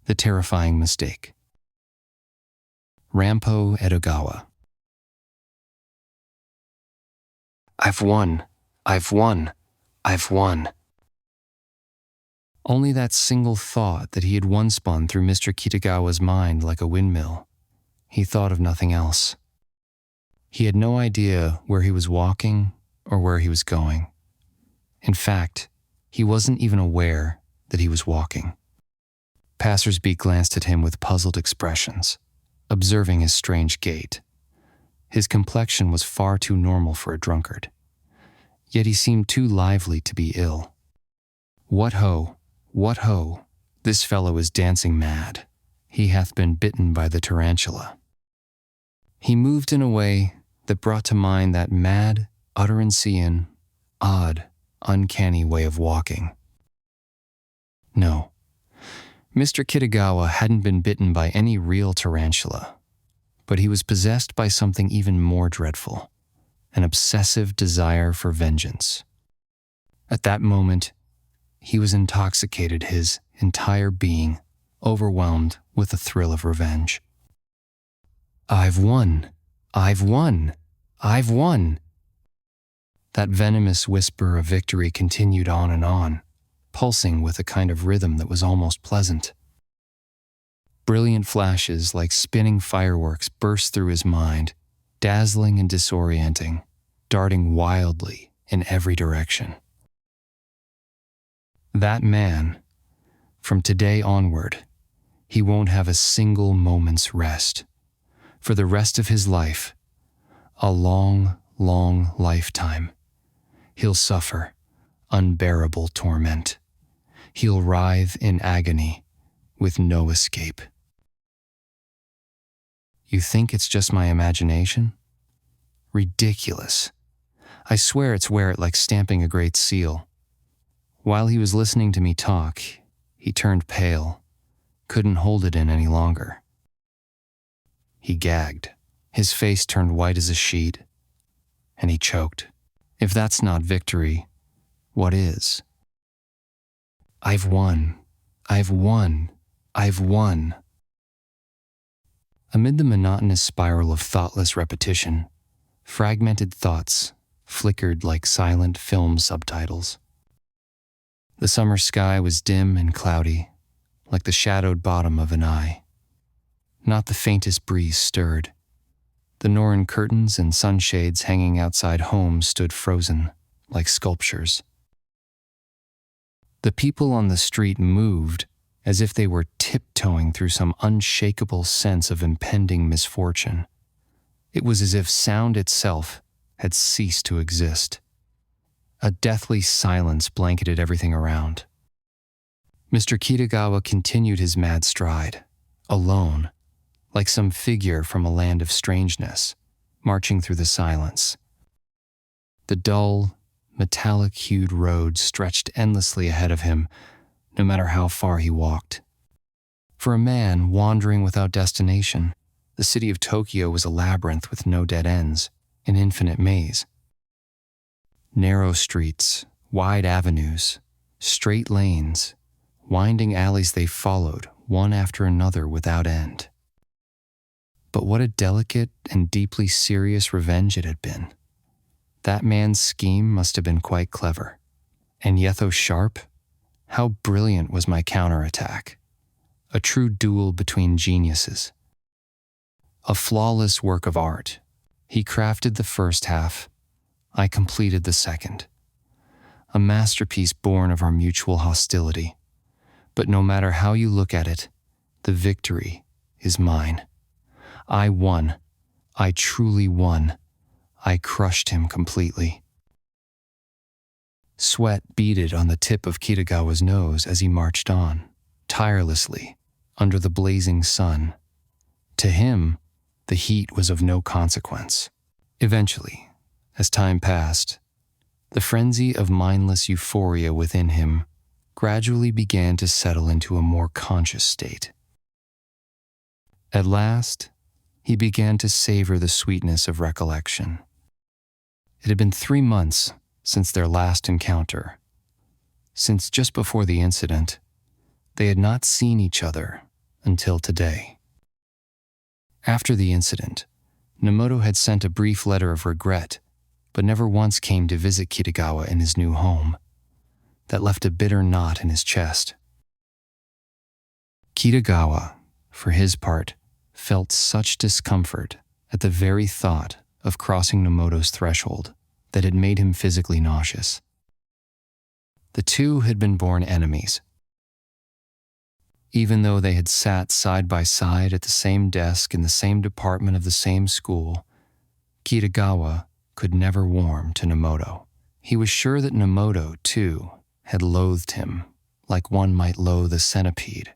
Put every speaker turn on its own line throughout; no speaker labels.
The Terrifying Mistake. Rampo Edogawa. I've won. I've won. I've won. Only that single thought that he had once spun through Mr. Kitagawa's mind like a windmill. He thought of nothing else. He had no idea where he was walking or where he was going. In fact, he wasn't even aware that he was walking. Passersby glanced at him with puzzled expressions, observing his strange gait. His complexion was far too normal for a drunkard, yet he seemed too lively to be ill. What ho! What ho! This fellow is dancing mad. He hath been bitten by the tarantula. He moved in a way that brought to mind that mad, utterancean, odd, uncanny way of walking. No, Mr. Kitagawa hadn't been bitten by any real tarantula, but he was possessed by something even more dreadful, an obsessive desire for vengeance. At that moment, he was intoxicated, his entire being overwhelmed with the thrill of revenge. I've won! I've won! I've won! That venomous whisper of victory continued on and on, pulsing with a kind of rhythm that was almost pleasant. Brilliant flashes like spinning fireworks burst through his mind, dazzling and disorienting, darting wildly in every direction. That man, from today onward, he won't have a single moment's rest. For the rest of his life, a long, long lifetime, he'll suffer unbearable torment. He'll writhe in agony with no escape. You think it's just my imagination? Ridiculous. I swear it's wear it like stamping a great seal. While he was listening to me talk, he turned pale, couldn't hold it in any longer. He gagged. His face turned white as a sheet, and he choked. If that's not victory, what is? I've won. I've won. I've won. Amid the monotonous spiral of thoughtless repetition, fragmented thoughts flickered like silent film subtitles. The summer sky was dim and cloudy, like the shadowed bottom of an eye. Not the faintest breeze stirred. The Norran curtains and sunshades hanging outside homes stood frozen, like sculptures. The people on the street moved as if they were tiptoeing through some unshakable sense of impending misfortune. It was as if sound itself had ceased to exist. A deathly silence blanketed everything around. Mr. Kitagawa continued his mad stride, alone, like some figure from a land of strangeness, marching through the silence. The dull, metallic-hued road stretched endlessly ahead of him, no matter how far he walked. For a man wandering without destination, the city of Tokyo was a labyrinth with no dead ends, an infinite maze. Narrow streets, wide avenues, straight lanes, winding alleys they followed, one after another without end. But what a delicate and deeply serious revenge it had been. That man's scheme must have been quite clever. And Yetho sharp? How brilliant was my counterattack. A true duel between geniuses. A flawless work of art. He crafted the first half. I completed the second. A masterpiece born of our mutual hostility. But no matter how you look at it, the victory is mine. I won. I truly won. I crushed him completely. Sweat beaded on the tip of Kitagawa's nose as he marched on, tirelessly, under the blazing sun. To him, the heat was of no consequence. Eventually, as time passed, the frenzy of mindless euphoria within him gradually began to settle into a more conscious state. At last, he began to savor the sweetness of recollection. It had been 3 months since their last encounter. Since just before the incident, they had not seen each other until today. After the incident, Nomoto had sent a brief letter of regret, but never once came to visit Kitagawa in his new home. That left a bitter knot in his chest. Kitagawa, for his part, felt such discomfort at the very thought of crossing Nomoto's threshold that it made him physically nauseous. The two had been born enemies. Even though they had sat side by side at the same desk in the same department of the same school, Kitagawa could never warm to Nomoto. He was sure that Nomoto, too, had loathed him, like one might loathe a centipede.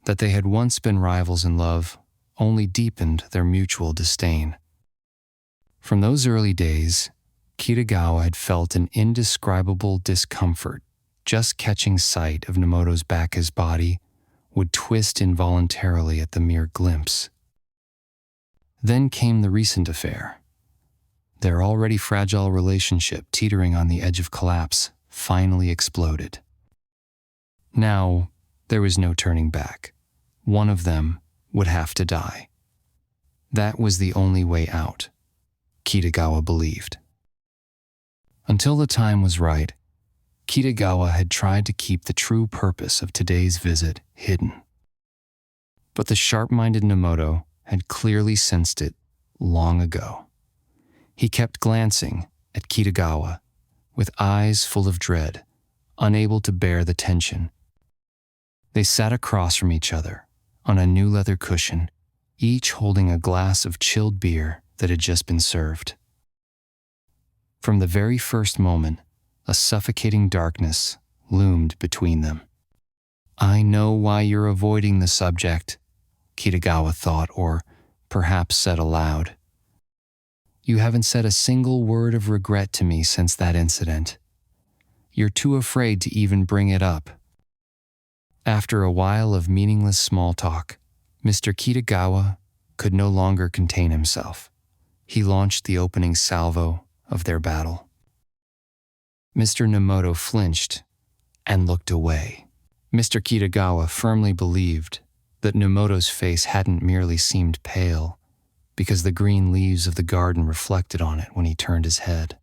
That they had once been rivals in love only deepened their mutual disdain. From those early days, Kitagawa had felt an indescribable discomfort just catching sight of Nomoto's back. His body would twist involuntarily at the mere glimpse. Then came the recent affair. Their already fragile relationship, teetering on the edge of collapse, finally exploded. Now, there was no turning back. One of them would have to die. That was the only way out, Kitagawa believed. Until the time was right, Kitagawa had tried to keep the true purpose of today's visit hidden. But the sharp-minded Nomoto had clearly sensed it long ago. He kept glancing at Kitagawa with eyes full of dread, unable to bear the tension. They sat across from each other on a new leather cushion, each holding a glass of chilled beer that had just been served. From the very first moment, a suffocating darkness loomed between them. "I know why you're avoiding the subject," Kitagawa thought, or perhaps said aloud. "You haven't said a single word of regret to me since that incident. You're too afraid to even bring it up." After a while of meaningless small talk, Mr. Kitagawa could no longer contain himself. He launched the opening salvo of their battle. Mr. Nomoto flinched and looked away. Mr. Kitagawa firmly believed that Nomoto's face hadn't merely seemed pale because the green leaves of the garden reflected on it when he turned his head.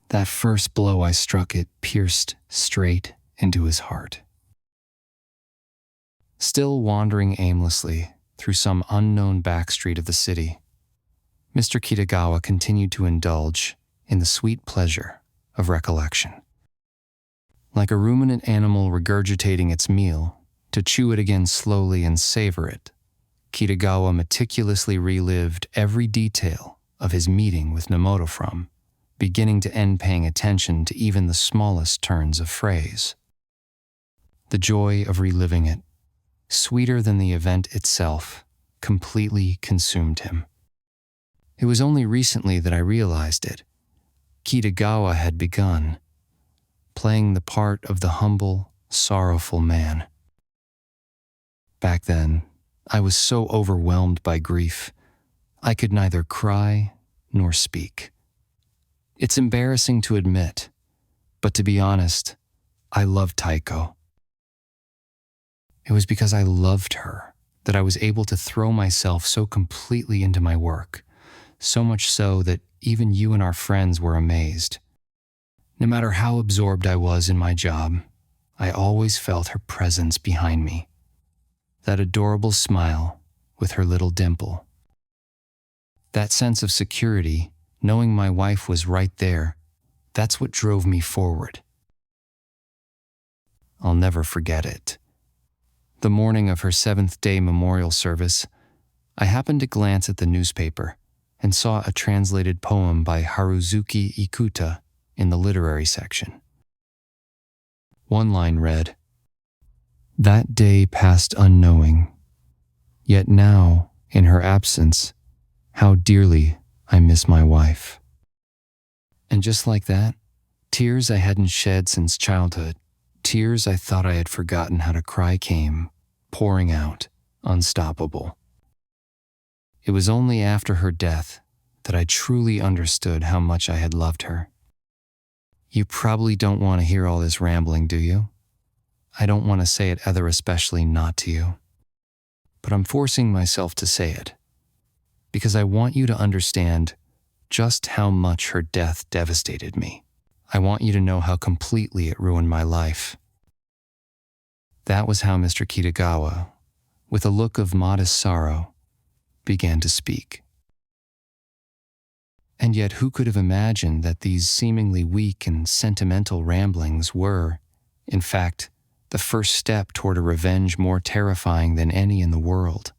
That first blow I struck it pierced straight into his heart. Still wandering aimlessly through some unknown back street of the city, Mr. Kitagawa continued to indulge in the sweet pleasure of recollection. Like a ruminant animal regurgitating its meal, to chew it again slowly and savor it, Kitagawa meticulously relived every detail of his meeting with Nomoto from beginning to end, paying attention to even the smallest turns of phrase. The joy of reliving it, sweeter than the event itself, completely consumed him. It was only recently that I realized it. Kitagawa had begun playing the part of the humble, sorrowful man. Back then, I was so overwhelmed by grief, I could neither cry nor speak. It's embarrassing to admit, but to be honest, I loved Taeko. It was because I loved her that I was able to throw myself so completely into my work, so much so that even you and our friends were amazed. No matter how absorbed I was in my job, I always felt her presence behind me. That adorable smile with her little dimple. That sense of security, knowing my wife was right there, that's what drove me forward. I'll never forget it. The morning of her 7th-day memorial service, I happened to glance at the newspaper and saw a translated poem by Haruzuki Ikuta in the literary section. One line read, "That day passed unknowing, yet now, in her absence, how dearly I miss my wife." And just like that, tears I hadn't shed since childhood, tears I thought I had forgotten how to cry, came pouring out, unstoppable. It was only after her death that I truly understood how much I had loved her. You probably don't want to hear all this rambling, do you? I don't want to say it either, especially not to you. But I'm forcing myself to say it, because I want you to understand just how much her death devastated me. I want you to know how completely it ruined my life. That was how Mr. Kitagawa, with a look of modest sorrow, began to speak. And yet who could have imagined that these seemingly weak and sentimental ramblings were, in fact, the first step toward a revenge more terrifying than any in the world?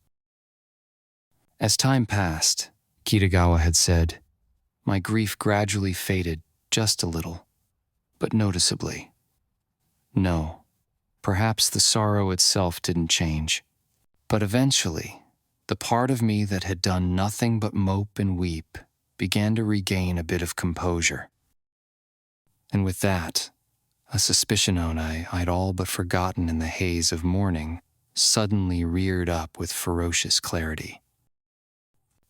As time passed, Kitagawa had said, my grief gradually faded just a little, but noticeably. No, perhaps the sorrow itself didn't change, but eventually, the part of me that had done nothing but mope and weep began to regain a bit of composure. And with that, a suspicion I'd all but forgotten in the haze of mourning suddenly reared up with ferocious clarity.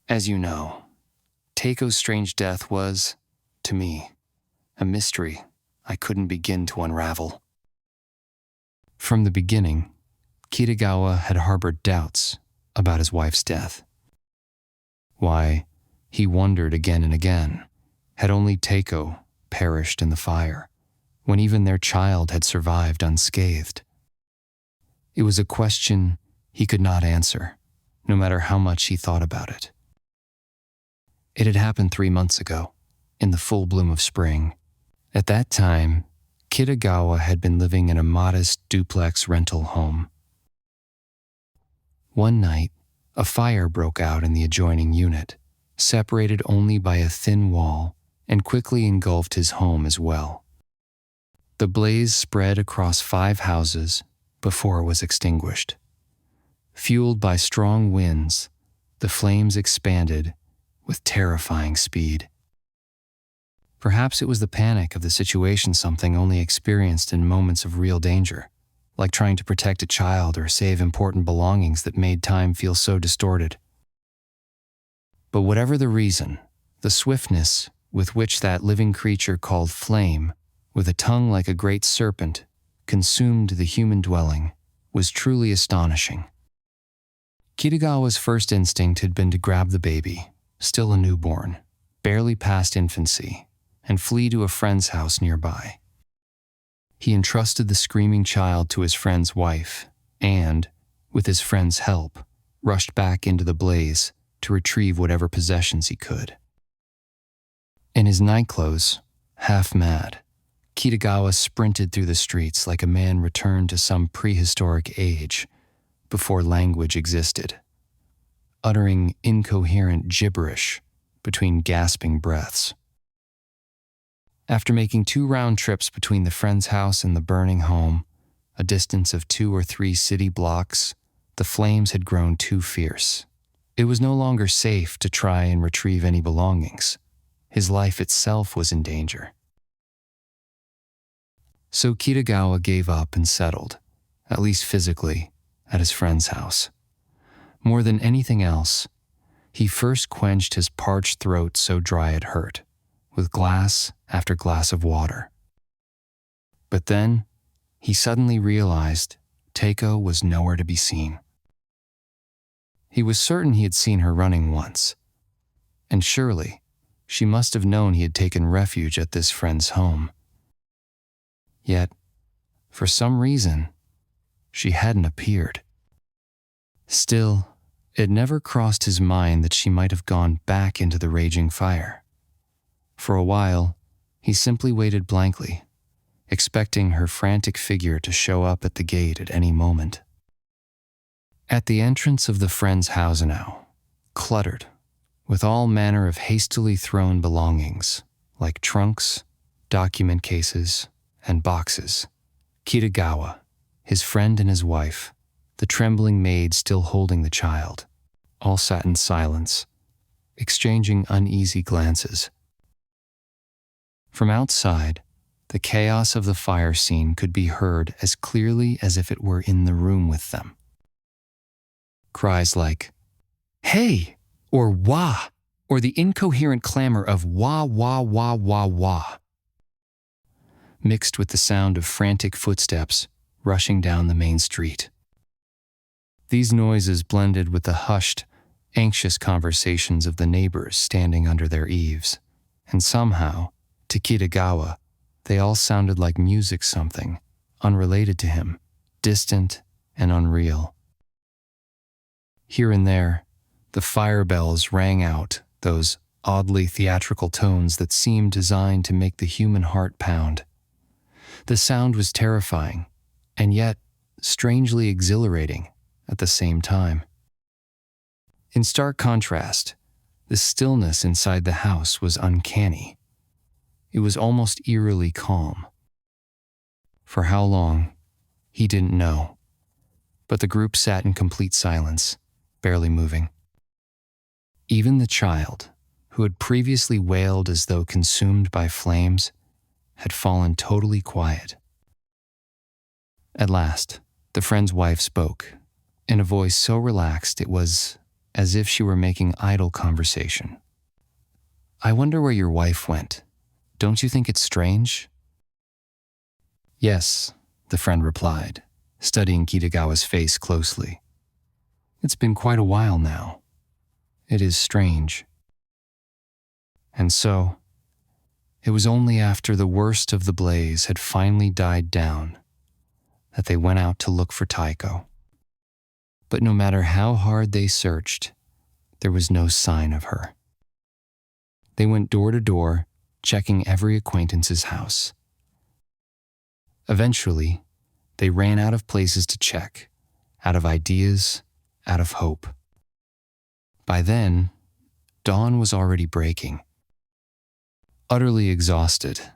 As you know, Taeko's strange death was, to me, a mystery I couldn't begin to unravel. From the beginning, Kitagawa had harbored doubts about his wife's death. Why, he wondered again and again, had only Taeko perished in the fire, when even their child had survived unscathed? It was a question he could not answer, no matter how much he thought about it. It had happened 3 months ago, in the full bloom of spring. At that time, Kitagawa had been living in a modest duplex rental home. One night, a fire broke out in the adjoining unit, separated only by a thin wall, and quickly engulfed his home as well. The blaze spread across 5 houses before it was extinguished. Fueled by strong winds, the flames expanded with terrifying speed. Perhaps it was the panic of the situation, something only experienced in moments of real danger, like trying to protect a child or save important belongings, that made time feel so distorted. But whatever the reason, the swiftness with which that living creature called Flame, with a tongue like a great serpent, consumed the human dwelling was truly astonishing. Kitagawa's first instinct had been to grab the baby, still a newborn, barely past infancy, and flee to a friend's house nearby. He entrusted the screaming child to his friend's wife and, with his friend's help, rushed back into the blaze to retrieve whatever possessions he could. In his nightclothes, half mad, Kitagawa sprinted through the streets like a man returned to some prehistoric age before language existed, uttering incoherent gibberish between gasping breaths. After making 2 round trips between the friend's house and the burning home, a distance of 2 or 3 city blocks, the flames had grown too fierce. It was no longer safe to try and retrieve any belongings. His life itself was in danger. So Kitagawa gave up and settled, at least physically, at his friend's house. More than anything else, he first quenched his parched throat so dry it hurt, with glass after glass of water. But then, he suddenly realized Taeko was nowhere to be seen. He was certain he had seen her running once, and surely she must have known he had taken refuge at this friend's home. Yet, for some reason, she hadn't appeared. Still, it never crossed his mind that she might have gone back into the raging fire. For a while, he simply waited blankly, expecting her frantic figure to show up at the gate at any moment. At the entrance of the friend's house now, cluttered, with all manner of hastily thrown belongings, like trunks, document cases, and boxes, Kitagawa, his friend and his wife, the trembling maid still holding the child, all sat in silence, exchanging uneasy glances. From outside, the chaos of the fire scene could be heard as clearly as if it were in the room with them. Cries like, "Hey!" or "Wah!" or the incoherent clamor of "Wah, wah, wah, wah, wah," mixed with the sound of frantic footsteps rushing down the main street. These noises blended with the hushed, anxious conversations of the neighbors standing under their eaves, and somehow, to Kitagawa, they all sounded like music something, unrelated to him, distant and unreal. Here and there, the fire bells rang out those oddly theatrical tones that seemed designed to make the human heart pound. The sound was terrifying, and yet strangely exhilarating at the same time. In stark contrast, the stillness inside the house was uncanny. It was almost eerily calm. For how long, he didn't know, but the group sat in complete silence, barely moving. Even the child, who had previously wailed as though consumed by flames, had fallen totally quiet. At last, the friend's wife spoke, in a voice so relaxed it was as if she were making idle conversation. "I wonder where your wife went. Don't you think it's strange?" "Yes," the friend replied, studying Kitagawa's face closely. "It's been quite a while now. It is strange." And so, it was only after the worst of the blaze had finally died down that they went out to look for Taeko. But no matter how hard they searched, there was no sign of her. They went door to door, checking every acquaintance's house. Eventually, they ran out of places to check, out of ideas, out of hope. By then, dawn was already breaking. Utterly exhausted,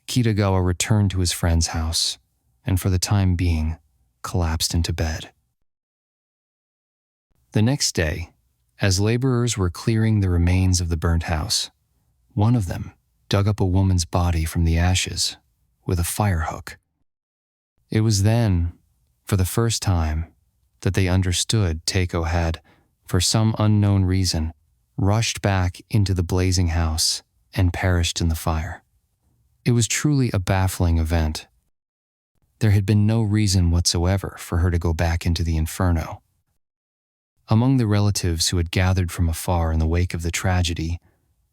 Kitagawa returned to his friend's house and for the time being, collapsed into bed. The next day, as laborers were clearing the remains of the burnt house, one of them dug up a woman's body from the ashes with a fire hook. It was then, for the first time, that they understood Taeko had, for some unknown reason, rushed back into the blazing house and perished in the fire. It was truly a baffling event. There had been no reason whatsoever for her to go back into the inferno. Among the relatives who had gathered from afar in the wake of the tragedy,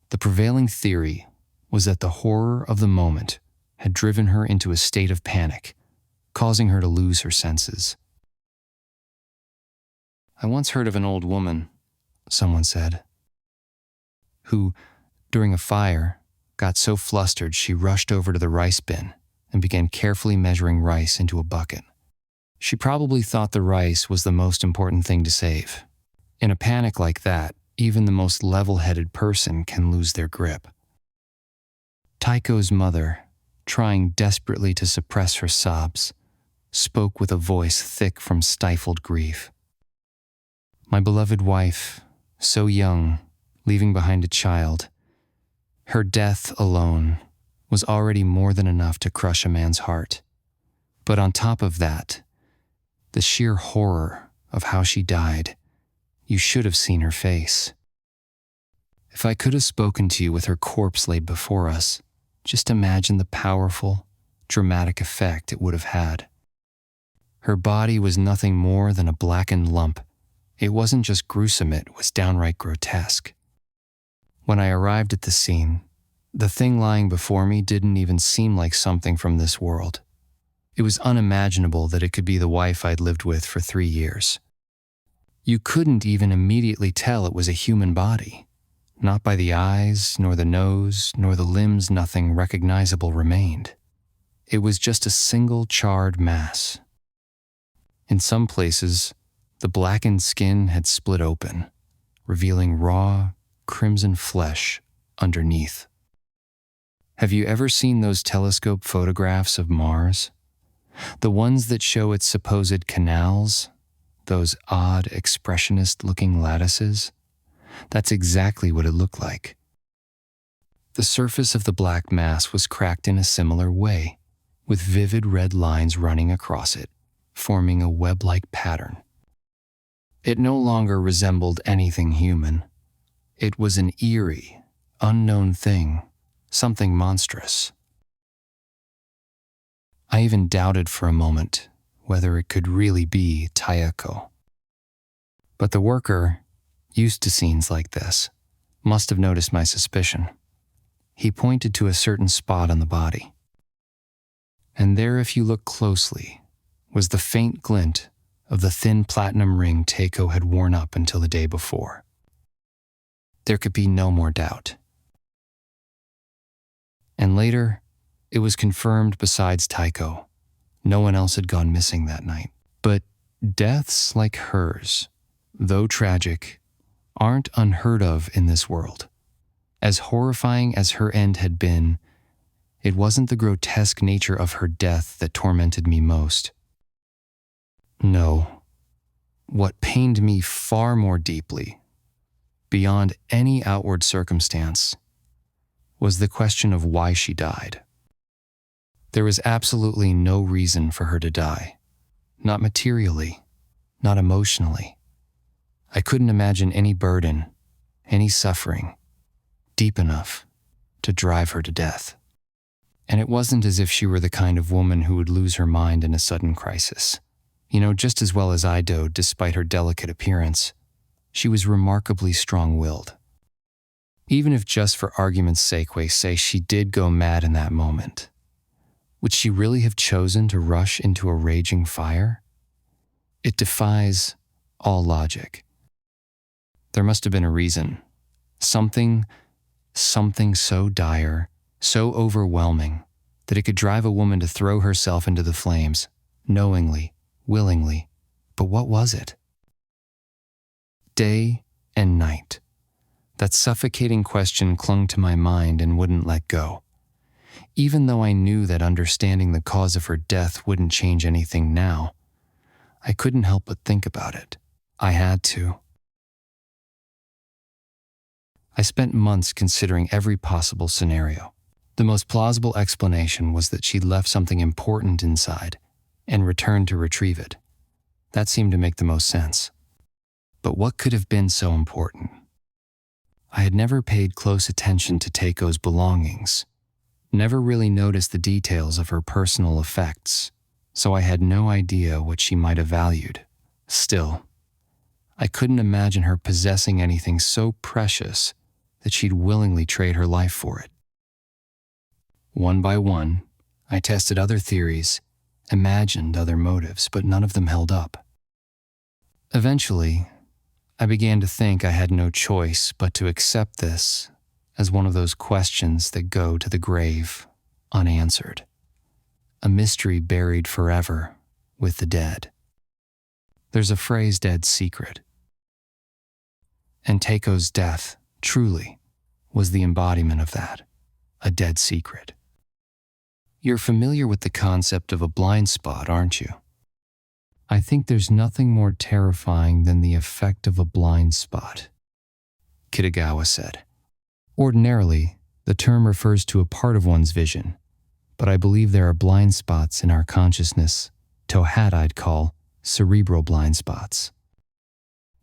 the prevailing theory was that the horror of the moment had driven her into a state of panic, causing her to lose her senses. "I once heard of an old woman," someone said, "who, during a fire, got so flustered she rushed over to the rice bin and began carefully measuring rice into a bucket. She probably thought the rice was the most important thing to save. In a panic like that, even the most level-headed person can lose their grip." Taiko's mother, trying desperately to suppress her sobs, spoke with a voice thick from stifled grief. "My beloved wife, so young, leaving behind a child, her death alone was already more than enough to crush a man's heart. But on top of that, the sheer horror of how she died, you should have seen her face. If I could have spoken to you with her corpse laid before us, just imagine the powerful, dramatic effect it would have had. Her body was nothing more than a blackened lump. It wasn't just gruesome, it was downright grotesque. When I arrived at the scene, the thing lying before me didn't even seem like something from this world. It was unimaginable that it could be the wife I'd lived with for 3 years. You couldn't even immediately tell it was a human body. Not by the eyes, nor the nose, nor the limbs, nothing recognizable remained. It was just a single charred mass. In some places, the blackened skin had split open, revealing raw, crimson flesh underneath. Have you ever seen those telescope photographs of Mars? The ones that show its supposed canals, those odd expressionist-looking lattices? That's exactly what it looked like. The surface of the black mass was cracked in a similar way, with vivid red lines running across it, forming a web-like pattern. It no longer resembled anything human. It was an eerie, unknown thing, something monstrous. I even doubted for a moment whether it could really be Taeko. But the worker, used to scenes like this, must have noticed my suspicion. He pointed to a certain spot on the body. And there, if you look closely, was the faint glint of the thin platinum ring Taeko had worn up until the day before. There could be no more doubt. And later, it was confirmed besides Taeko, no one else had gone missing that night. But deaths like hers, though tragic, aren't unheard of in this world. As horrifying as her end had been, it wasn't the grotesque nature of her death that tormented me most. No, what pained me far more deeply, beyond any outward circumstance, was the question of why she died. There was absolutely no reason for her to die, not materially, not emotionally. I couldn't imagine any burden, any suffering, deep enough to drive her to death. And it wasn't as if she were the kind of woman who would lose her mind in a sudden crisis. Just as well as I do, despite her delicate appearance, she was remarkably strong-willed. Even if just for argument's sake we say she did go mad in that moment, would she really have chosen to rush into a raging fire? It defies all logic. There must have been a reason. Something so dire, so overwhelming, that it could drive a woman to throw herself into the flames, knowingly, willingly. But what was it? Day and night. That suffocating question clung to my mind and wouldn't let go. Even though I knew that understanding the cause of her death wouldn't change anything now, I couldn't help but think about it. I had to. I spent months considering every possible scenario. The most plausible explanation was that she'd left something important inside and returned to retrieve it. That seemed to make the most sense. But what could have been so important? I had never paid close attention to Taeko's belongings, never really noticed the details of her personal effects, so I had no idea what she might have valued. Still, I couldn't imagine her possessing anything so precious that she'd willingly trade her life for it. One by one, I tested other theories, imagined other motives, but none of them held up. Eventually, I began to think I had no choice but to accept this as one of those questions that go to the grave unanswered, a mystery buried forever with the dead. There's a phrase, dead secret. And Taeko's death, truly, was the embodiment of that, a dead secret. You're familiar with the concept of a blind spot, aren't you? I think there's nothing more terrifying than the effect of a blind spot, Edogawa said. Ordinarily, the term refers to a part of one's vision, but I believe there are blind spots in our consciousness, Tohat I'd call cerebral blind spots.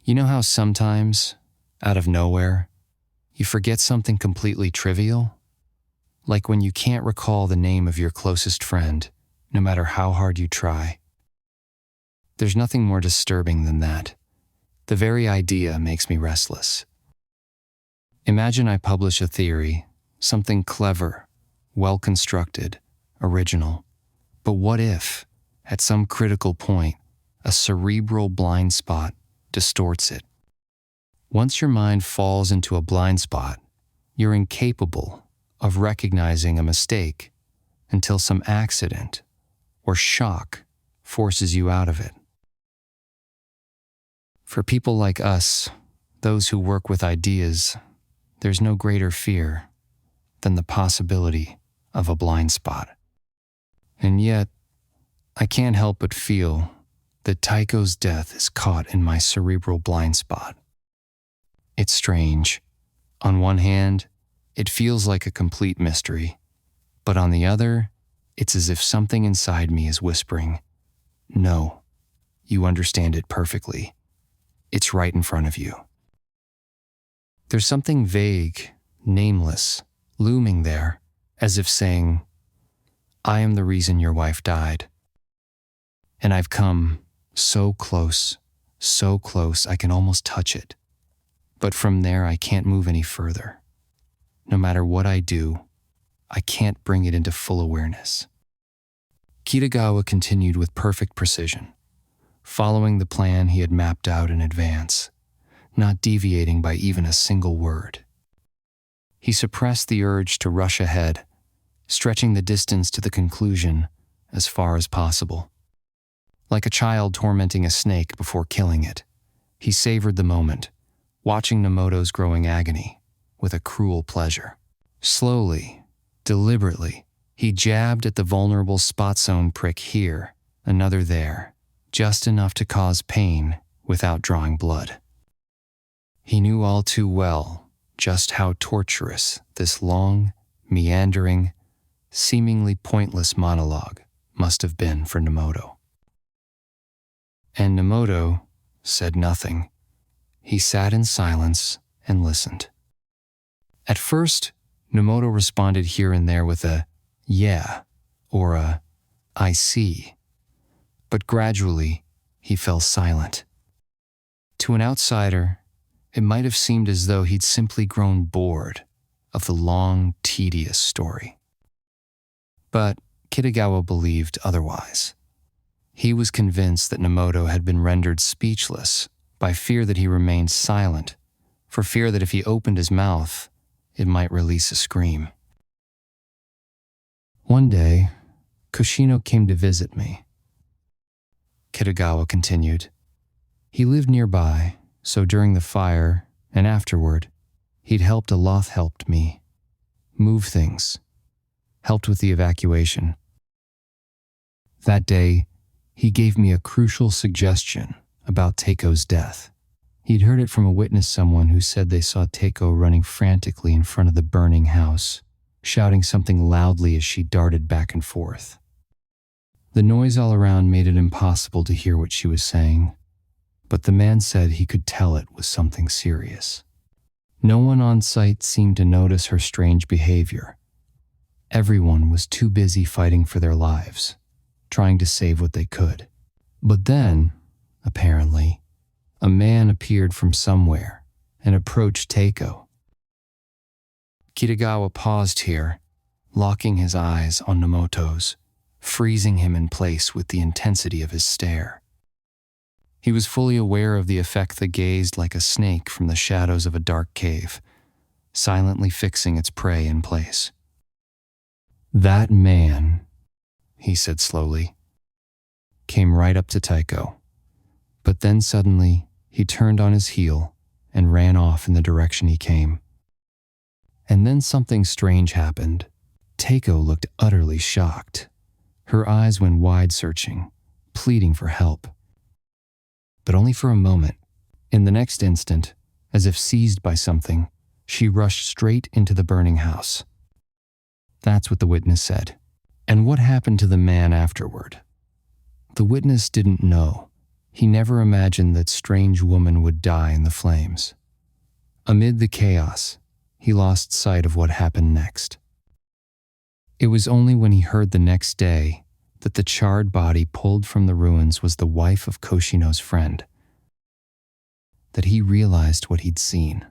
You know how sometimes, out of nowhere, you forget something completely trivial? Like when you can't recall the name of your closest friend, no matter how hard you try. There's nothing more disturbing than that. The very idea makes me restless. Imagine I publish a theory, something clever, well-constructed, original. But what if, at some critical point, a cerebral blind spot distorts it? Once your mind falls into a blind spot, you're incapable of recognizing a mistake until some accident or shock forces you out of it. For people like us, those who work with ideas, there's no greater fear than the possibility of a blind spot. And yet, I can't help but feel that Taeko's death is caught in my cerebral blind spot. It's strange. On one hand, it feels like a complete mystery, but on the other, it's as if something inside me is whispering, "No, you understand it perfectly. It's right in front of you." There's something vague, nameless, looming there, as if saying, "I am the reason your wife died." And I've come so close I can almost touch it. But from there I can't move any further. No matter what I do, I can't bring it into full awareness. Kitagawa continued with perfect precision, following the plan he had mapped out in advance, not deviating by even a single word. He suppressed the urge to rush ahead, stretching the distance to the conclusion as far as possible. Like a child tormenting a snake before killing it, he savored the moment, watching Nomoto's growing agony with a cruel pleasure. Slowly, deliberately, he jabbed at the vulnerable spot zone prick here, another there, just enough to cause pain without drawing blood. He knew all too well just how torturous this long, meandering, seemingly pointless monologue must have been for Nomoto. And Nomoto said nothing. He sat in silence and listened. At first, Nomoto responded here and there with a "yeah" or a "I see." But gradually, he fell silent. To an outsider, it might have seemed as though he'd simply grown bored of the long, tedious story. But Kitagawa believed otherwise. He was convinced that Nomoto had been rendered speechless by fear that he remained silent, for fear that if he opened his mouth, it might release a scream. One day, Koshino came to visit me. Kitagawa continued. He lived nearby, so during the fire and afterward, he'd helped me move things, helped with the evacuation. That day, he gave me a crucial suggestion about Taeko's death. He'd heard it from a witness, someone who said they saw Taeko running frantically in front of the burning house, shouting something loudly as she darted back and forth. The noise all around made it impossible to hear what she was saying, but the man said he could tell it was something serious. No one on site seemed to notice her strange behavior. Everyone was too busy fighting for their lives, trying to save what they could. But then, apparently, a man appeared from somewhere and approached Taeko. Kitagawa paused here, locking his eyes on Nomoto's, freezing him in place with the intensity of his stare. He was fully aware of the effect that gazed like a snake from the shadows of a dark cave, silently fixing its prey in place. That man, he said slowly, came right up to Taeko, but then suddenly he turned on his heel and ran off in the direction he came. And then something strange happened. Taeko looked utterly shocked. Her eyes went wide, searching, pleading for help. But only for a moment. In the next instant, as if seized by something, she rushed straight into the burning house. That's what the witness said. And what happened to the man afterward? The witness didn't know. He never imagined that strange woman would die in the flames. Amid the chaos, he lost sight of what happened next. It was only when he heard the next day that the charred body pulled from the ruins was the wife of Koshino's friend that he realized what he'd seen.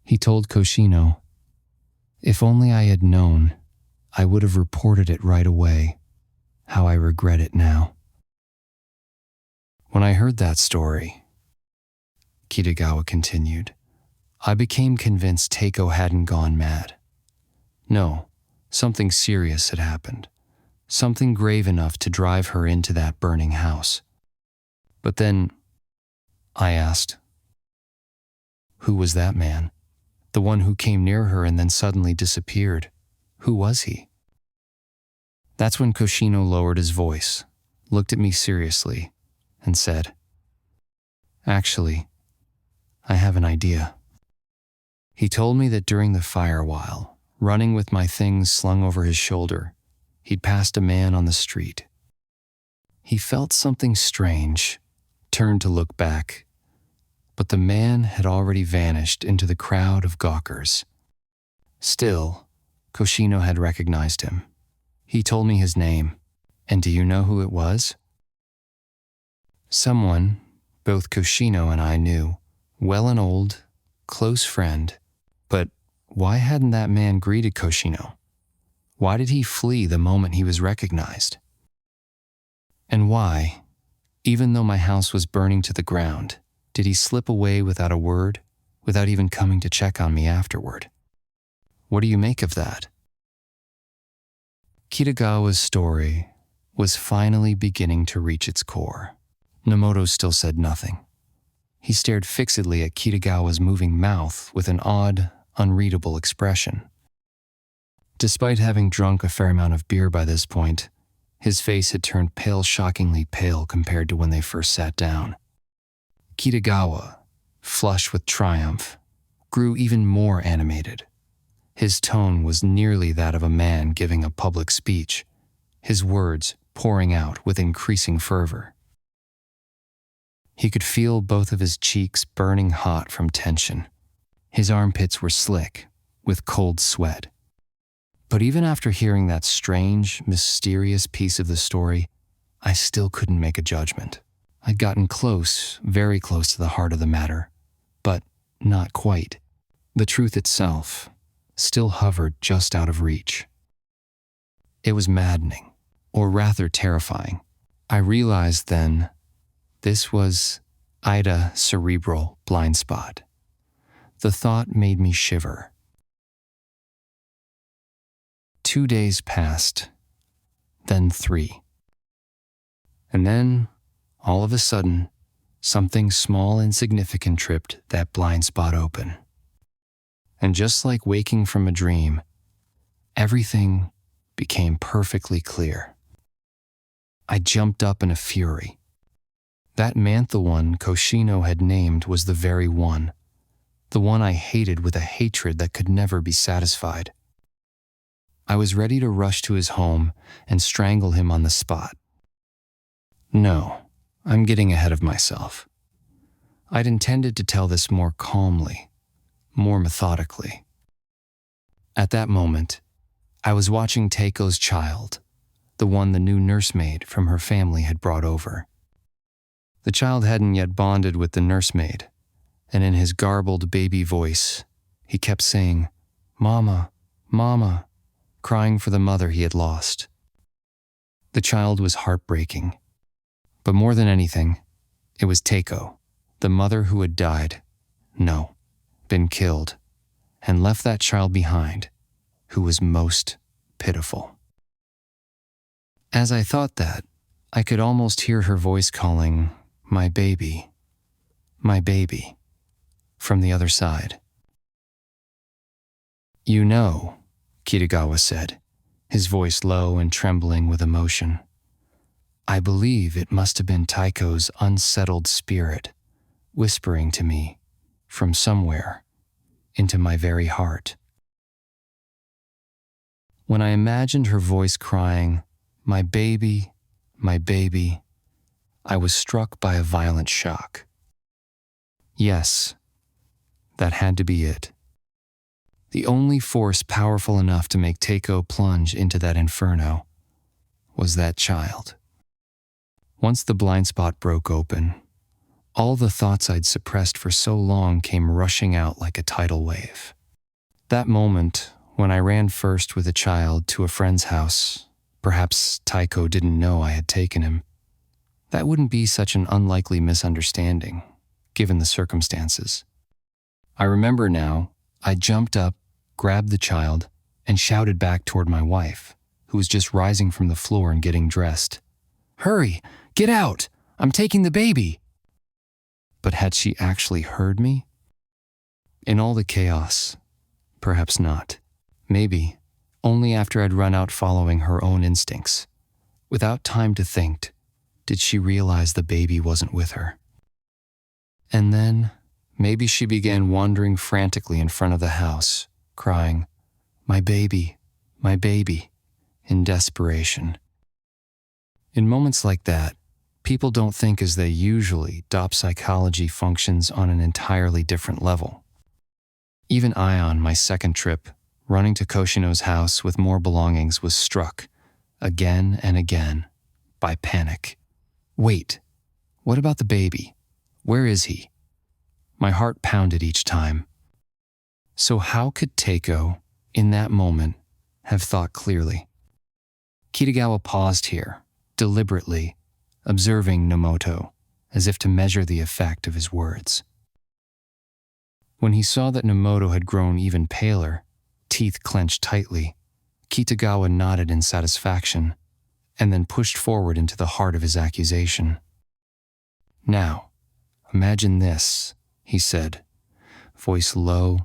He told Koshino, "If only I had known, I would have reported it right away. How I regret it now." When I heard that story, Kitagawa continued, I became convinced Taeko hadn't gone mad. No, something serious had happened. Something grave enough to drive her into that burning house. But then, I asked, who was that man? The one who came near her and then suddenly disappeared. Who was he? That's when Koshino lowered his voice, looked at me seriously, and said, "Actually, I have an idea." He told me that during the fire while, running with my things slung over his shoulder, he'd passed a man on the street. He felt something strange, turned to look back, but the man had already vanished into the crowd of gawkers. Still, Koshino had recognized him. He told me his name, and do you know who it was? Someone, both Koshino and I knew, well and old, close friend. But why hadn't that man greeted Koshino? Why did he flee the moment he was recognized? And why, even though my house was burning to the ground, did he slip away without a word, without even coming to check on me afterward? What do you make of that? Kitagawa's story was finally beginning to reach its core. Nomoto still said nothing. He stared fixedly at Kitagawa's moving mouth with an odd, unreadable expression. Despite having drunk a fair amount of beer by this point, his face had turned pale, shockingly pale compared to when they first sat down. Kitagawa, flushed with triumph, grew even more animated. His tone was nearly that of a man giving a public speech, his words pouring out with increasing fervor. He could feel both of his cheeks burning hot from tension. His armpits were slick with cold sweat. But even after hearing that strange, mysterious piece of the story, I still couldn't make a judgment. I'd gotten close, very close to the heart of the matter, but not quite. The truth itself still hovered just out of reach. It was maddening, or rather terrifying. I realized then this was Ida cerebral blind spot. The thought made me shiver. 2 days passed, then 3. And then, all of a sudden, something small and significant tripped that blind spot open. And just like waking from a dream, everything became perfectly clear. I jumped up in a fury. That Mantha one Koshino had named was the very one, the one I hated with a hatred that could never be satisfied. I was ready to rush to his home and strangle him on the spot. No, I'm getting ahead of myself. I'd intended to tell this more calmly, more methodically. At that moment, I was watching Taeko's child, the one the new nursemaid from her family had brought over. The child hadn't yet bonded with the nursemaid, and in his garbled baby voice, he kept saying, "Mama, Mama," crying for the mother he had lost. The child was heartbreaking. But more than anything, it was Taeko, the mother who had died, no, been killed, and left that child behind, who was most pitiful. As I thought that, I could almost hear her voice calling, my baby," from the other side. "You know," Kitagawa said, his voice low and trembling with emotion, "I believe it must have been Taeko's unsettled spirit whispering to me from somewhere into my very heart." When I imagined her voice crying, my baby," I was struck by a violent shock. Yes, that had to be it. The only force powerful enough to make Taeko plunge into that inferno was that child. Once the blind spot broke open, all the thoughts I'd suppressed for so long came rushing out like a tidal wave. That moment, when I ran first with the child to a friend's house, perhaps Taeko didn't know I had taken him. That wouldn't be such an unlikely misunderstanding, given the circumstances. I remember now, I jumped up, grabbed the child, and shouted back toward my wife, who was just rising from the floor and getting dressed. "Hurry, get out! I'm taking the baby!" But had she actually heard me? In all the chaos, perhaps not. Maybe only after I'd run out following her own instincts. Without time to think, did she realize the baby wasn't with her. And then, maybe she began wandering frantically in front of the house, crying, my baby," in desperation. In moments like that, people don't think as they usually. Psychology functions on an entirely different level. Even I, on my second trip, running to Koshino's house with more belongings, was struck, again and again, by panic. Wait, What about the baby? Where is he? My heart pounded each time. So how could Taeko, in that moment, have thought clearly? Kitagawa paused here, deliberately, observing Nomoto, as if to measure the effect of his words. When he saw that Nomoto had grown even paler, teeth clenched tightly, Kitagawa nodded in satisfaction, and then pushed forward into the heart of his accusation. Now, imagine this, he said, voice low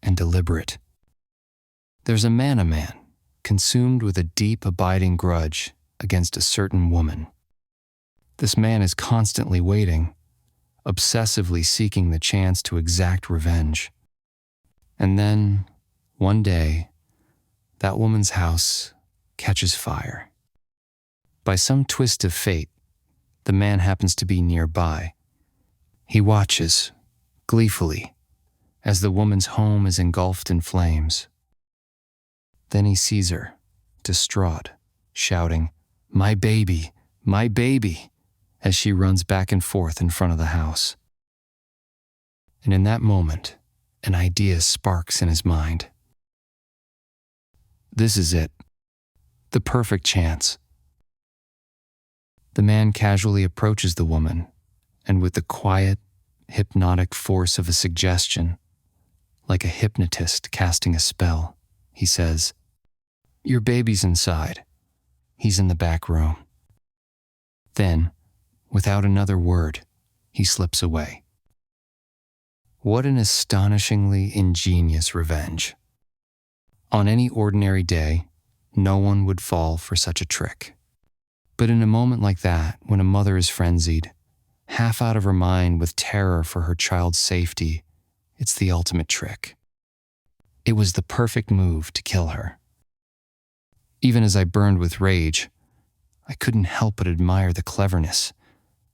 and deliberate. There's a man, consumed with a deep, abiding grudge against a certain woman. This man is constantly waiting, obsessively seeking the chance to exact revenge. And then, one day, that woman's house catches fire. By some twist of fate, the man happens to be nearby. He watches, gleefully, as the woman's home is engulfed in flames. Then he sees her, distraught, shouting, "My baby, my baby," as she runs back and forth in front of the house. And in that moment, an idea sparks in his mind. This is it. The perfect chance. The man casually approaches the woman, and with the quiet, hypnotic force of a suggestion, like a hypnotist casting a spell, he says, "Your baby's inside. He's in the back room." Then, without another word, he slips away. What an astonishingly ingenious revenge. On any ordinary day, no one would fall for such a trick. But in a moment like that, when a mother is frenzied, half out of her mind with terror for her child's safety, it's the ultimate trick. It was the perfect move to kill her. Even as I burned with rage, I couldn't help but admire the cleverness,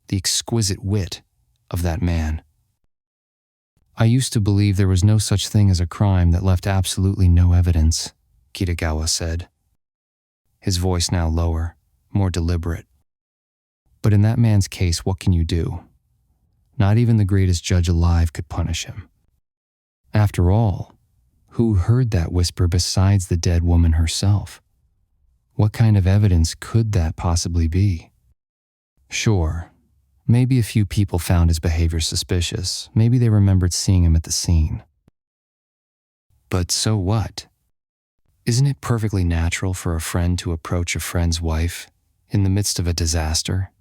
the exquisite wit of that man. I used to believe there was no such thing as a crime that left absolutely no evidence, Kitagawa said, his voice now lower, more deliberate. But in that man's case, what can you do? Not even the greatest judge alive could punish him. After all, who heard that whisper besides the dead woman herself? What kind of evidence could that possibly be? Sure, maybe a few people found his behavior suspicious. Maybe they remembered seeing him at the scene. But so what? Isn't it perfectly natural for a friend to approach a friend's wife in the midst of a disaster,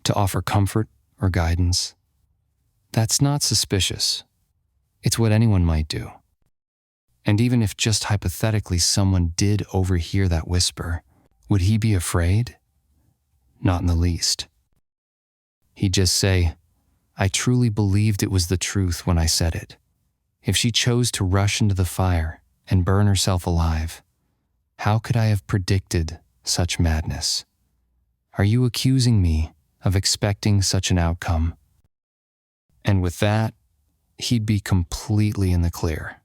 to offer comfort or guidance? That's not suspicious. It's what anyone might do. And even if just hypothetically someone did overhear that whisper, would he be afraid? Not in the least. He'd just say, "I truly believed it was the truth when I said it." If she chose to rush into the fire and burn herself alive, how could I have predicted such madness? Are you accusing me of expecting such an outcome? And with that, he'd be completely in the clear.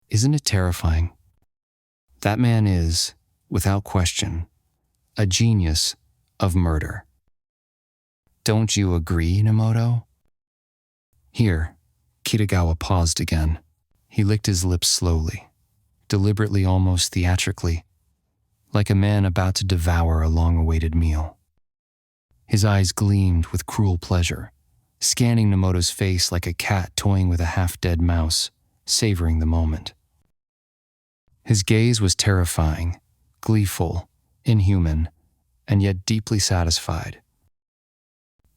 Isn't it terrifying? That man is, without question, a genius of murder. Don't you agree, Nomoto? Here, Kitagawa paused again. He licked his lips slowly, deliberately, almost theatrically, like a man about to devour a long-awaited meal. His eyes gleamed with cruel pleasure, scanning Nomoto's face like a cat toying with a half-dead mouse, savoring the moment. His gaze was terrifying, gleeful, inhuman, and yet deeply satisfied.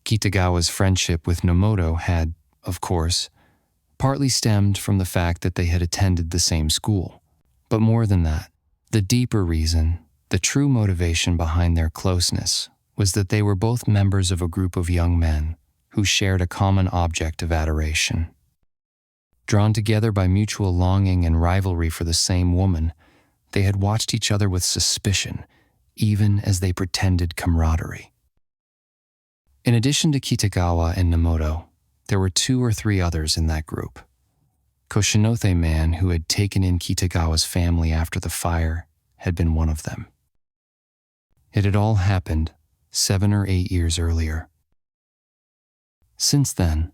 Kitagawa's friendship with Nomoto had, of course, partly stemmed from the fact that they had attended the same school. But more than that, the deeper reason, the true motivation behind their closeness, was that they were both members of a group of young men who shared a common object of adoration. Drawn together by mutual longing and rivalry for the same woman, they had watched each other with suspicion, even as they pretended camaraderie. In addition to Kitagawa and Nomoto, there were 2 or 3 others in that group. Koshinote man, who had taken in Kitagawa's family after the fire, had been one of them. It had all happened 7 or 8 years earlier. Since then,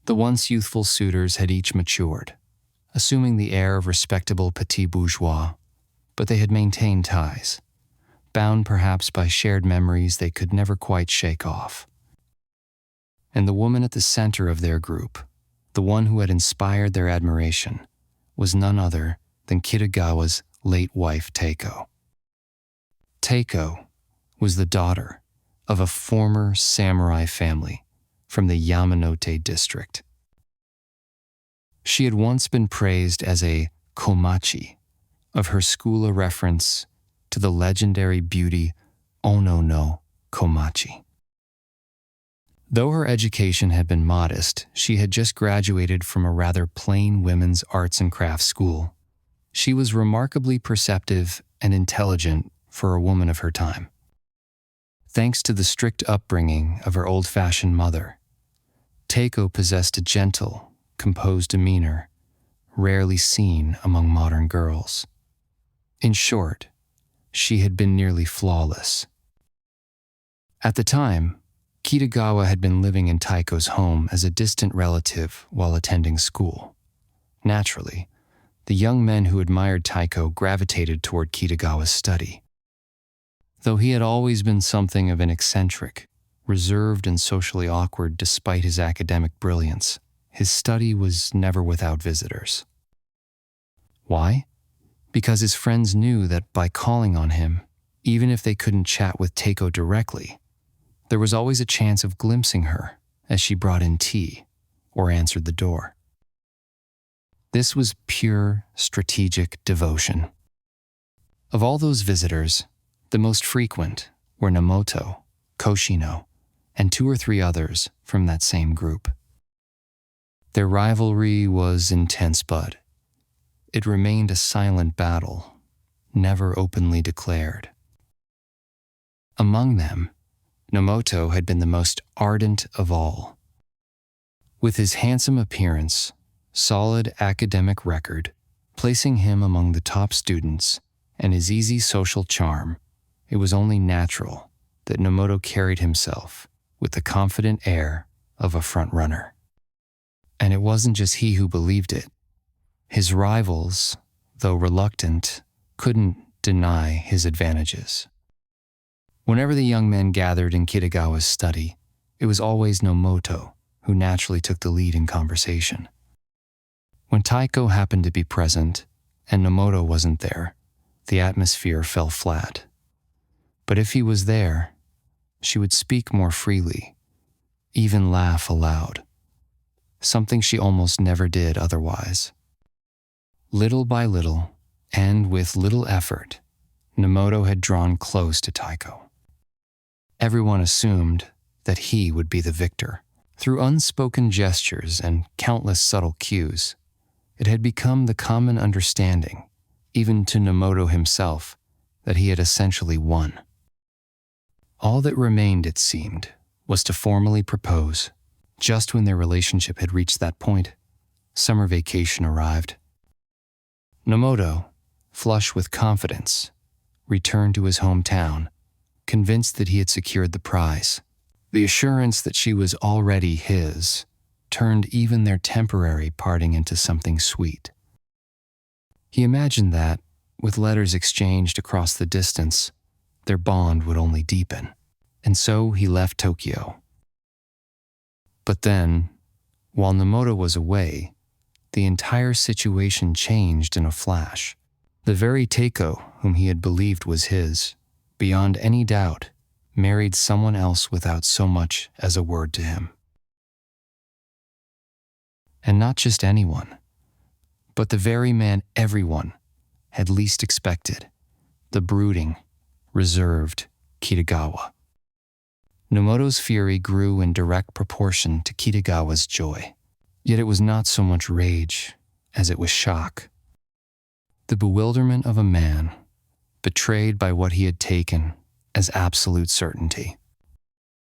the once youthful suitors had each matured, assuming the air of respectable petits bourgeois, but they had maintained ties, bound perhaps by shared memories they could never quite shake off. And the woman at the center of their group, the one who had inspired their admiration, was none other than Kitagawa's late wife Taeko. Taeko was the daughter of a former samurai family from the Yamanote district. She had once been praised as a komachi, of her school a reference to the legendary beauty Ono no Komachi. Though her education had been modest, she had just graduated from a rather plain women's arts and crafts school. She was remarkably perceptive and intelligent for a woman of her time. Thanks to the strict upbringing of her old-fashioned mother, Taeko possessed a gentle, composed demeanor, rarely seen among modern girls. In short, she had been nearly flawless. At the time, Kitagawa had been living in Taeko's home as a distant relative while attending school. Naturally, the young men who admired Taeko gravitated toward Kitagawa's study. Though he had always been something of an eccentric, reserved and socially awkward despite his academic brilliance, his study was never without visitors. Why? Because his friends knew that by calling on him, even if they couldn't chat with Taeko directly, there was always a chance of glimpsing her as she brought in tea or answered the door. This was pure strategic devotion. Of all those visitors, the most frequent were Nomoto, Koshino, and 2 or 3 others from that same group. Their rivalry was intense, but it remained a silent battle, never openly declared. Among them, Nomoto had been the most ardent of all. With his handsome appearance, solid academic record, placing him among the top students, and his easy social charm, it was only natural that Nomoto carried himself with the confident air of a front-runner. And it wasn't just he who believed it. His rivals, though reluctant, couldn't deny his advantages. Whenever the young men gathered in Kitagawa's study, it was always Nomoto who naturally took the lead in conversation. When Taeko happened to be present and Nomoto wasn't there, the atmosphere fell flat. But if he was there, she would speak more freely, even laugh aloud, something she almost never did otherwise. Little by little, and with little effort, Nomoto had drawn close to Taeko. Everyone assumed that he would be the victor. Through unspoken gestures and countless subtle cues, it had become the common understanding, even to Nomoto himself, that he had essentially won. All that remained, it seemed, was to formally propose. Just when their relationship had reached that point, summer vacation arrived. Nomoto, flush with confidence, returned to his hometown, convinced that he had secured the prize. The assurance that she was already his turned even their temporary parting into something sweet. He imagined that, with letters exchanged across the distance, their bond would only deepen, and so he left Tokyo. But then, while Nomoto was away, the entire situation changed in a flash. The very Taeko whom he had believed was his, beyond any doubt, married someone else without so much as a word to him. And not just anyone, but the very man everyone had least expected, the brooding, reserved Kitagawa. Nomoto's fury grew in direct proportion to Kitagawa's joy, yet it was not so much rage as it was shock. The bewilderment of a man betrayed by what he had taken as absolute certainty.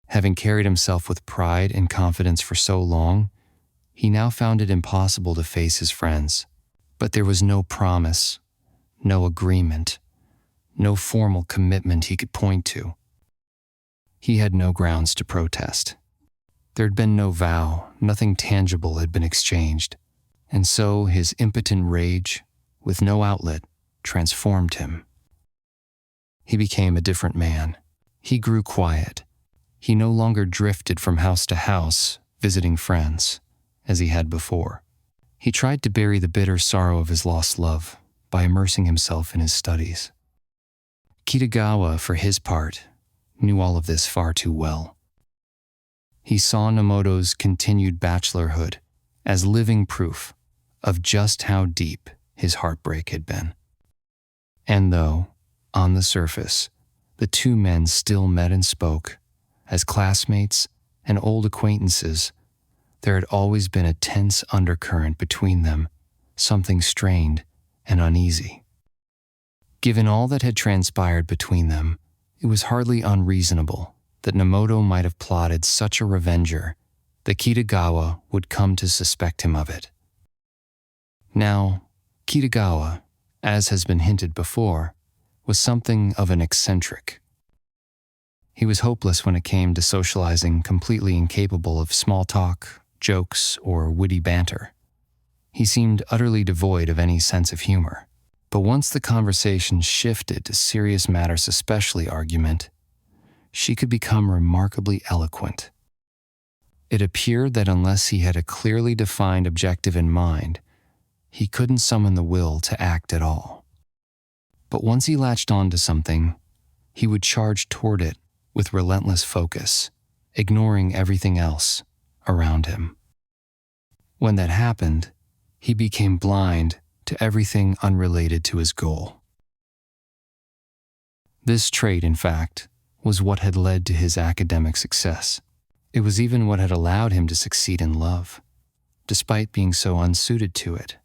Having carried himself with pride and confidence for so long, he now found it impossible to face his friends. But there was no promise, no agreement, no formal commitment he could point to. He had no grounds to protest. There had been no vow, nothing tangible had been exchanged, and so his impotent rage, with no outlet, transformed him. He became a different man. He grew quiet. He no longer drifted from house to house, visiting friends, as he had before. He tried to bury the bitter sorrow of his lost love by immersing himself in his studies. Kitagawa, for his part, knew all of this far too well. He saw Nomoto's continued bachelorhood as living proof of just how deep his heartbreak had been. And though, on the surface, the two men still met and spoke, as classmates and old acquaintances, there had always been a tense undercurrent between them, something strained and uneasy. Given all that had transpired between them, it was hardly unreasonable that Nomoto might have plotted such a revenger that Kitagawa would come to suspect him of it. Now, Kitagawa, as has been hinted before, was something of an eccentric. He was hopeless when it came to socializing, completely incapable of small talk, jokes, or witty banter. He seemed utterly devoid of any sense of humor. But once the conversation shifted to serious matters, especially argument, she could become remarkably eloquent. It appeared that unless he had a clearly defined objective in mind, he couldn't summon the will to act at all. But once he latched on to something, he would charge toward it with relentless focus, ignoring everything else around him. When that happened, he became blind to everything unrelated to his goal. This trait, in fact, was what had led to his academic success. It was even what had allowed him to succeed in love, despite being so unsuited to it.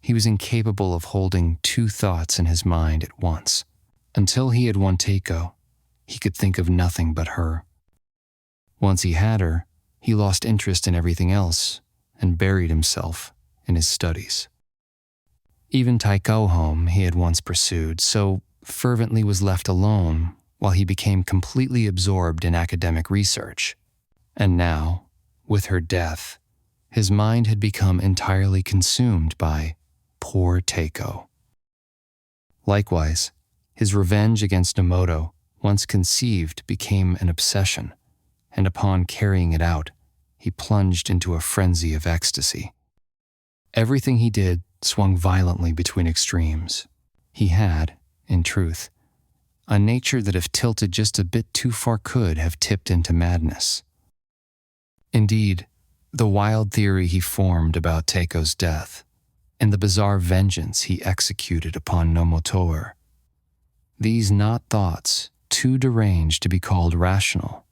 He was incapable of holding two thoughts in his mind at once. Until he had won Taeko, he could think of nothing but her. Once he had her, he lost interest in everything else and buried himself in his studies. Even Taeko home he had once pursued, so fervently was left alone while he became completely absorbed in academic research. And now, with her death, his mind had become entirely consumed by poor Taeko. Likewise, his revenge against Nomoto, once conceived, became an obsession, and upon carrying it out, he plunged into a frenzy of ecstasy. Everything he did swung violently between extremes. He had, in truth, a nature that if tilted just a bit too far could have tipped into madness. Indeed, the wild theory he formed about Taeko's death, and the bizarre vengeance he executed upon Nomoto, these not thoughts too deranged to be called rational.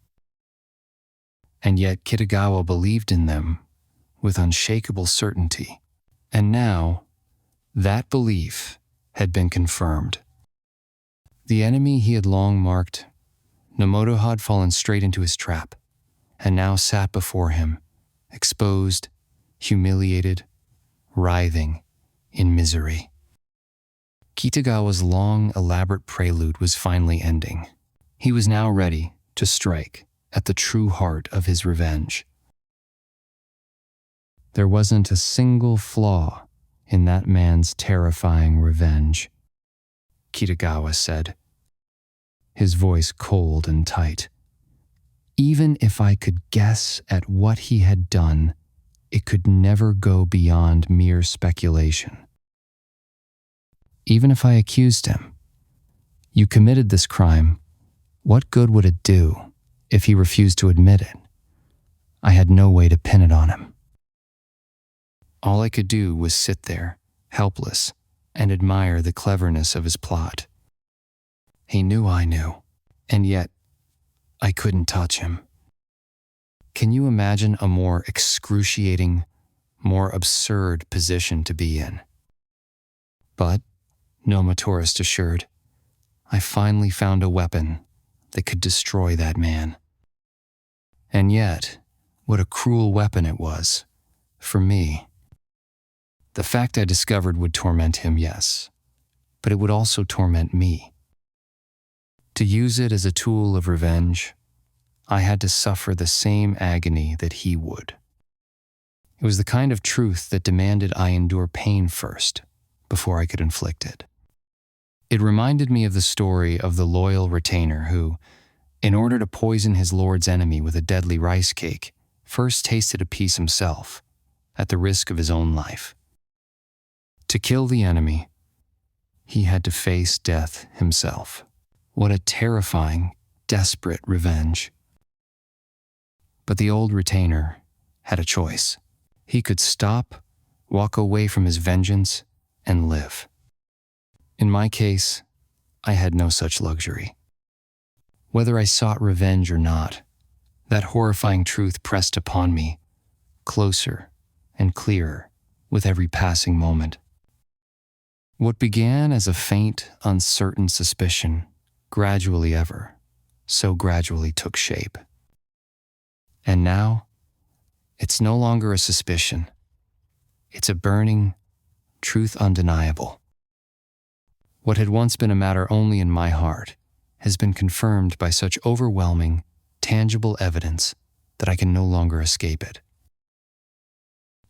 And yet Kitagawa believed in them with unshakable certainty, and now that belief had been confirmed. The enemy he had long marked, Nomoto had fallen straight into his trap, and now sat before him, exposed, humiliated, writhing in misery. Kitagawa's long, elaborate prelude was finally ending. He was now ready to strike at the true heart of his revenge. There wasn't a single flaw in that man's terrifying revenge, Kitagawa said, his voice cold and tight. Even if I could guess at what he had done, it could never go beyond mere speculation. Even if I accused him, you committed this crime, what good would it do if he refused to admit it? I had no way to pin it on him. All I could do was sit there, helpless, and admire the cleverness of his plot. He knew I knew, and yet I couldn't touch him. Can you imagine a more excruciating, more absurd position to be in? But, Nomoto assured, I finally found a weapon that could destroy that man. And yet, what a cruel weapon it was, for me. The fact I discovered would torment him, yes, but it would also torment me. To use it as a tool of revenge, I had to suffer the same agony that he would. It was the kind of truth that demanded I endure pain first, before I could inflict it. It reminded me of the story of the loyal retainer who, in order to poison his lord's enemy with a deadly rice cake, first tasted a piece himself, at the risk of his own life. To kill the enemy, he had to face death himself. What a terrifying, desperate revenge. But the old retainer had a choice. He could stop, walk away from his vengeance, and live. In my case, I had no such luxury. Whether I sought revenge or not, that horrifying truth pressed upon me, closer and clearer with every passing moment. What began as a faint, uncertain suspicion gradually took shape. And now, it's no longer a suspicion. It's a burning, truth undeniable. What had once been a matter only in my heart has been confirmed by such overwhelming, tangible evidence that I can no longer escape it.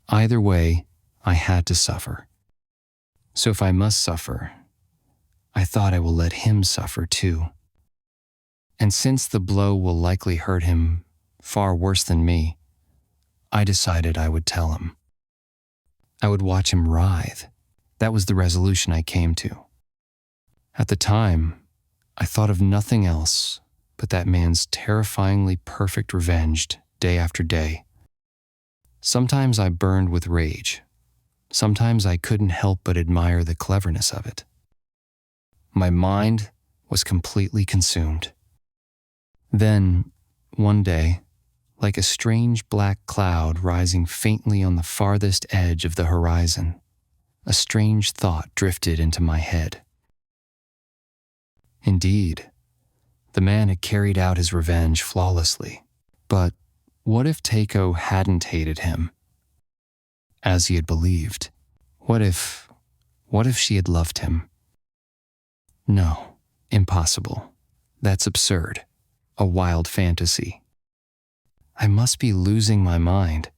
Either way, I had to suffer. So if I must suffer, I thought I will let him suffer too. And since the blow will likely hurt him far worse than me, I decided I would tell him. I would watch him writhe. That was the resolution I came to. At the time, I thought of nothing else but that man's terrifyingly perfect revenge day after day. Sometimes I burned with rage. Sometimes I couldn't help but admire the cleverness of it. My mind was completely consumed. Then, one day, like a strange black cloud rising faintly on the farthest edge of the horizon, a strange thought drifted into my head. Indeed, the man had carried out his revenge flawlessly. But what if Taeko hadn't hated him, as he had believed? What if she had loved him? No, impossible. That's absurd. A wild fantasy. I must be losing my mind.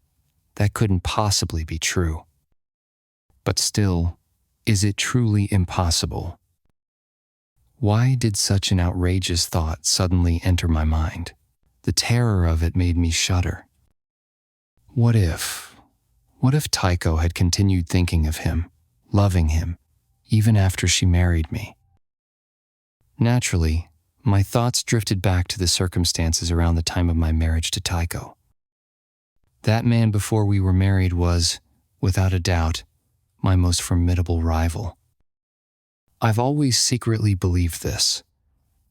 That couldn't possibly be true. But still, is it truly impossible? Why did such an outrageous thought suddenly enter my mind? The terror of it made me shudder. What if Taeko had continued thinking of him, loving him, even after she married me? Naturally, my thoughts drifted back to the circumstances around the time of my marriage to Taeko. That man before we were married was, without a doubt, my most formidable rival. I've always secretly believed this.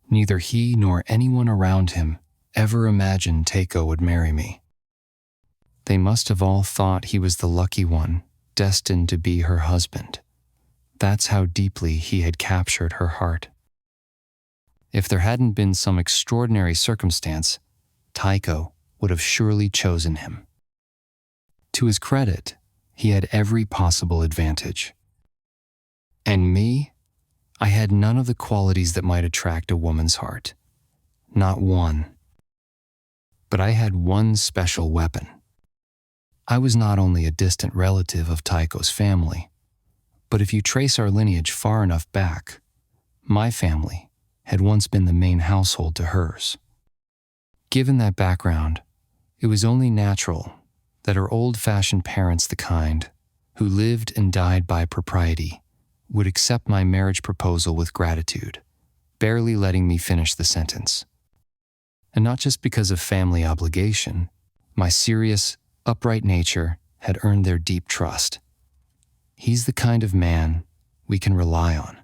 Neither he nor anyone around him ever imagined Taeko would marry me. They must have all thought he was the lucky one, destined to be her husband. That's how deeply he had captured her heart. If there hadn't been some extraordinary circumstance, Taeko would have surely chosen him. To his credit, he had every possible advantage. And me? I had none of the qualities that might attract a woman's heart. Not one. But I had one special weapon. I was not only a distant relative of Taeko's family, but if you trace our lineage far enough back, my family had once been the main household to hers. Given that background, it was only natural that her old-fashioned parents, the kind who lived and died by propriety, would accept my marriage proposal with gratitude, barely letting me finish the sentence. And not just because of family obligation, my serious, upright nature had earned their deep trust. He's the kind of man we can rely on.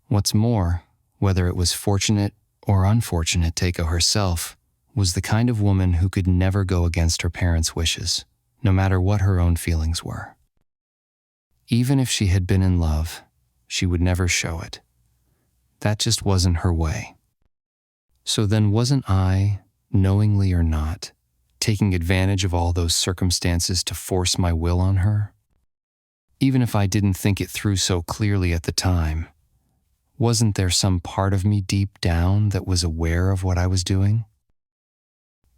What's more, whether it was fortunate or unfortunate, Taeko herself was the kind of woman who could never go against her parents' wishes, no matter what her own feelings were. Even if she had been in love, she would never show it. That just wasn't her way. So then wasn't I, knowingly or not, taking advantage of all those circumstances to force my will on her? Even if I didn't think it through so clearly at the time, wasn't there some part of me deep down that was aware of what I was doing?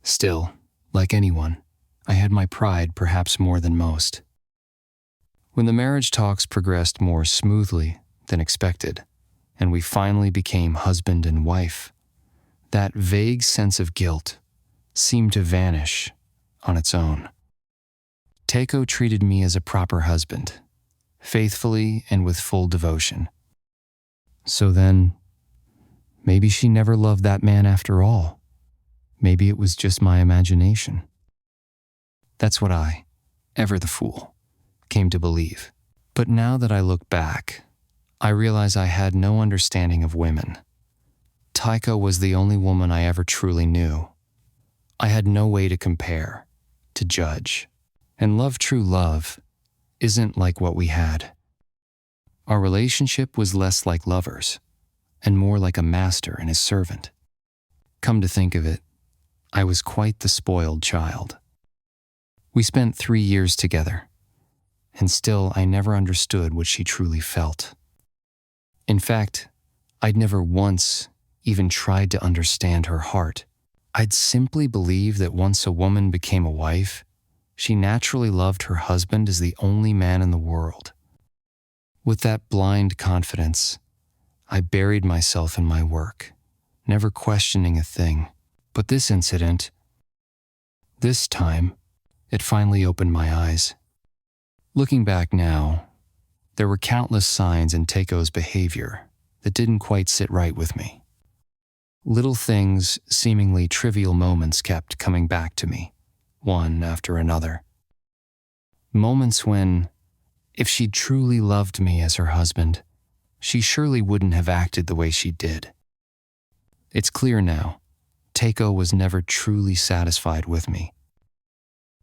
Still, like anyone, I had my pride perhaps more than most. When the marriage talks progressed more smoothly than expected, and we finally became husband and wife, that vague sense of guilt seemed to vanish on its own. Taeko treated me as a proper husband, faithfully and with full devotion. So then, maybe she never loved that man after all. Maybe it was just my imagination. That's what I, ever the fool, came to believe. But now that I look back, I realize I had no understanding of women. Taeko was the only woman I ever truly knew. I had no way to compare, to judge. And true love, isn't like what we had. Our relationship was less like lovers, and more like a master and his servant. Come to think of it, I was quite the spoiled child. We spent 3 years together, and still I never understood what she truly felt. In fact, I'd never once even tried to understand her heart. I'd simply believed that once a woman became a wife, she naturally loved her husband as the only man in the world. With that blind confidence, I buried myself in my work, never questioning a thing. But this incident, this time, it finally opened my eyes. Looking back now, there were countless signs in Taeko's behavior that didn't quite sit right with me. Little things, seemingly trivial moments kept coming back to me, one after another. Moments when, if she'd truly loved me as her husband, she surely wouldn't have acted the way she did. It's clear now, Taeko was never truly satisfied with me.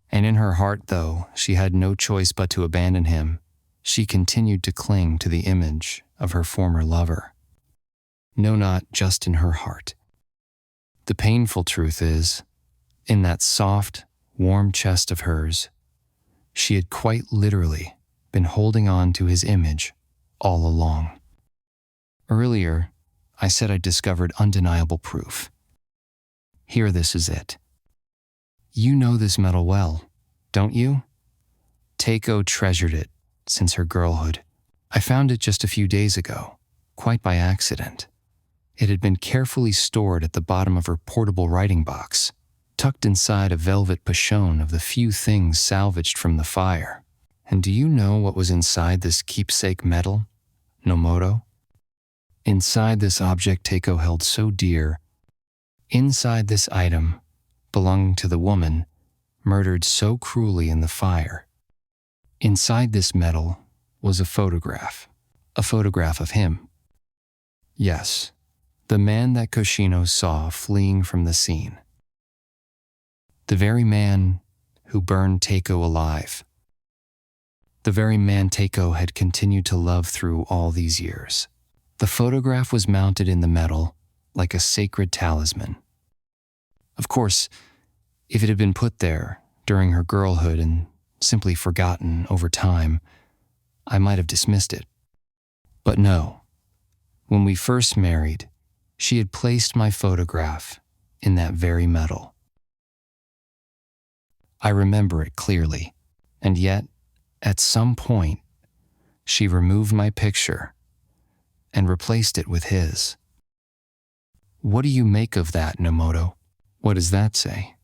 And in her heart, though she had no choice but to abandon him, she continued to cling to the image of her former lover. No, not just in her heart. The painful truth is, in that soft, warm chest of hers, she had quite literally been holding on to his image all along. Earlier, I said I discovered undeniable proof. Here, this is it. You know this medal well, don't you? Taeko treasured it since her girlhood. I found it just a few days ago, quite by accident. It had been carefully stored at the bottom of her portable writing box, tucked inside a velvet pochon of the few things salvaged from the fire. And do you know what was inside this keepsake medal, Nomoto? Inside this object Taeko held so dear, inside this item, belonging to the woman murdered so cruelly in the fire, inside this medal was a photograph of him. Yes, the man that Koshino saw fleeing from the scene. The very man who burned Taeko alive. The very man Taeko had continued to love through all these years. The photograph was mounted in the medal like a sacred talisman. Of course, if it had been put there during her girlhood and simply forgotten over time, I might have dismissed it. But no, when we first married, she had placed my photograph in that very medal. I remember it clearly, and yet, at some point, she removed my picture and replaced it with his. What do you make of that, Nomoto? What does that say?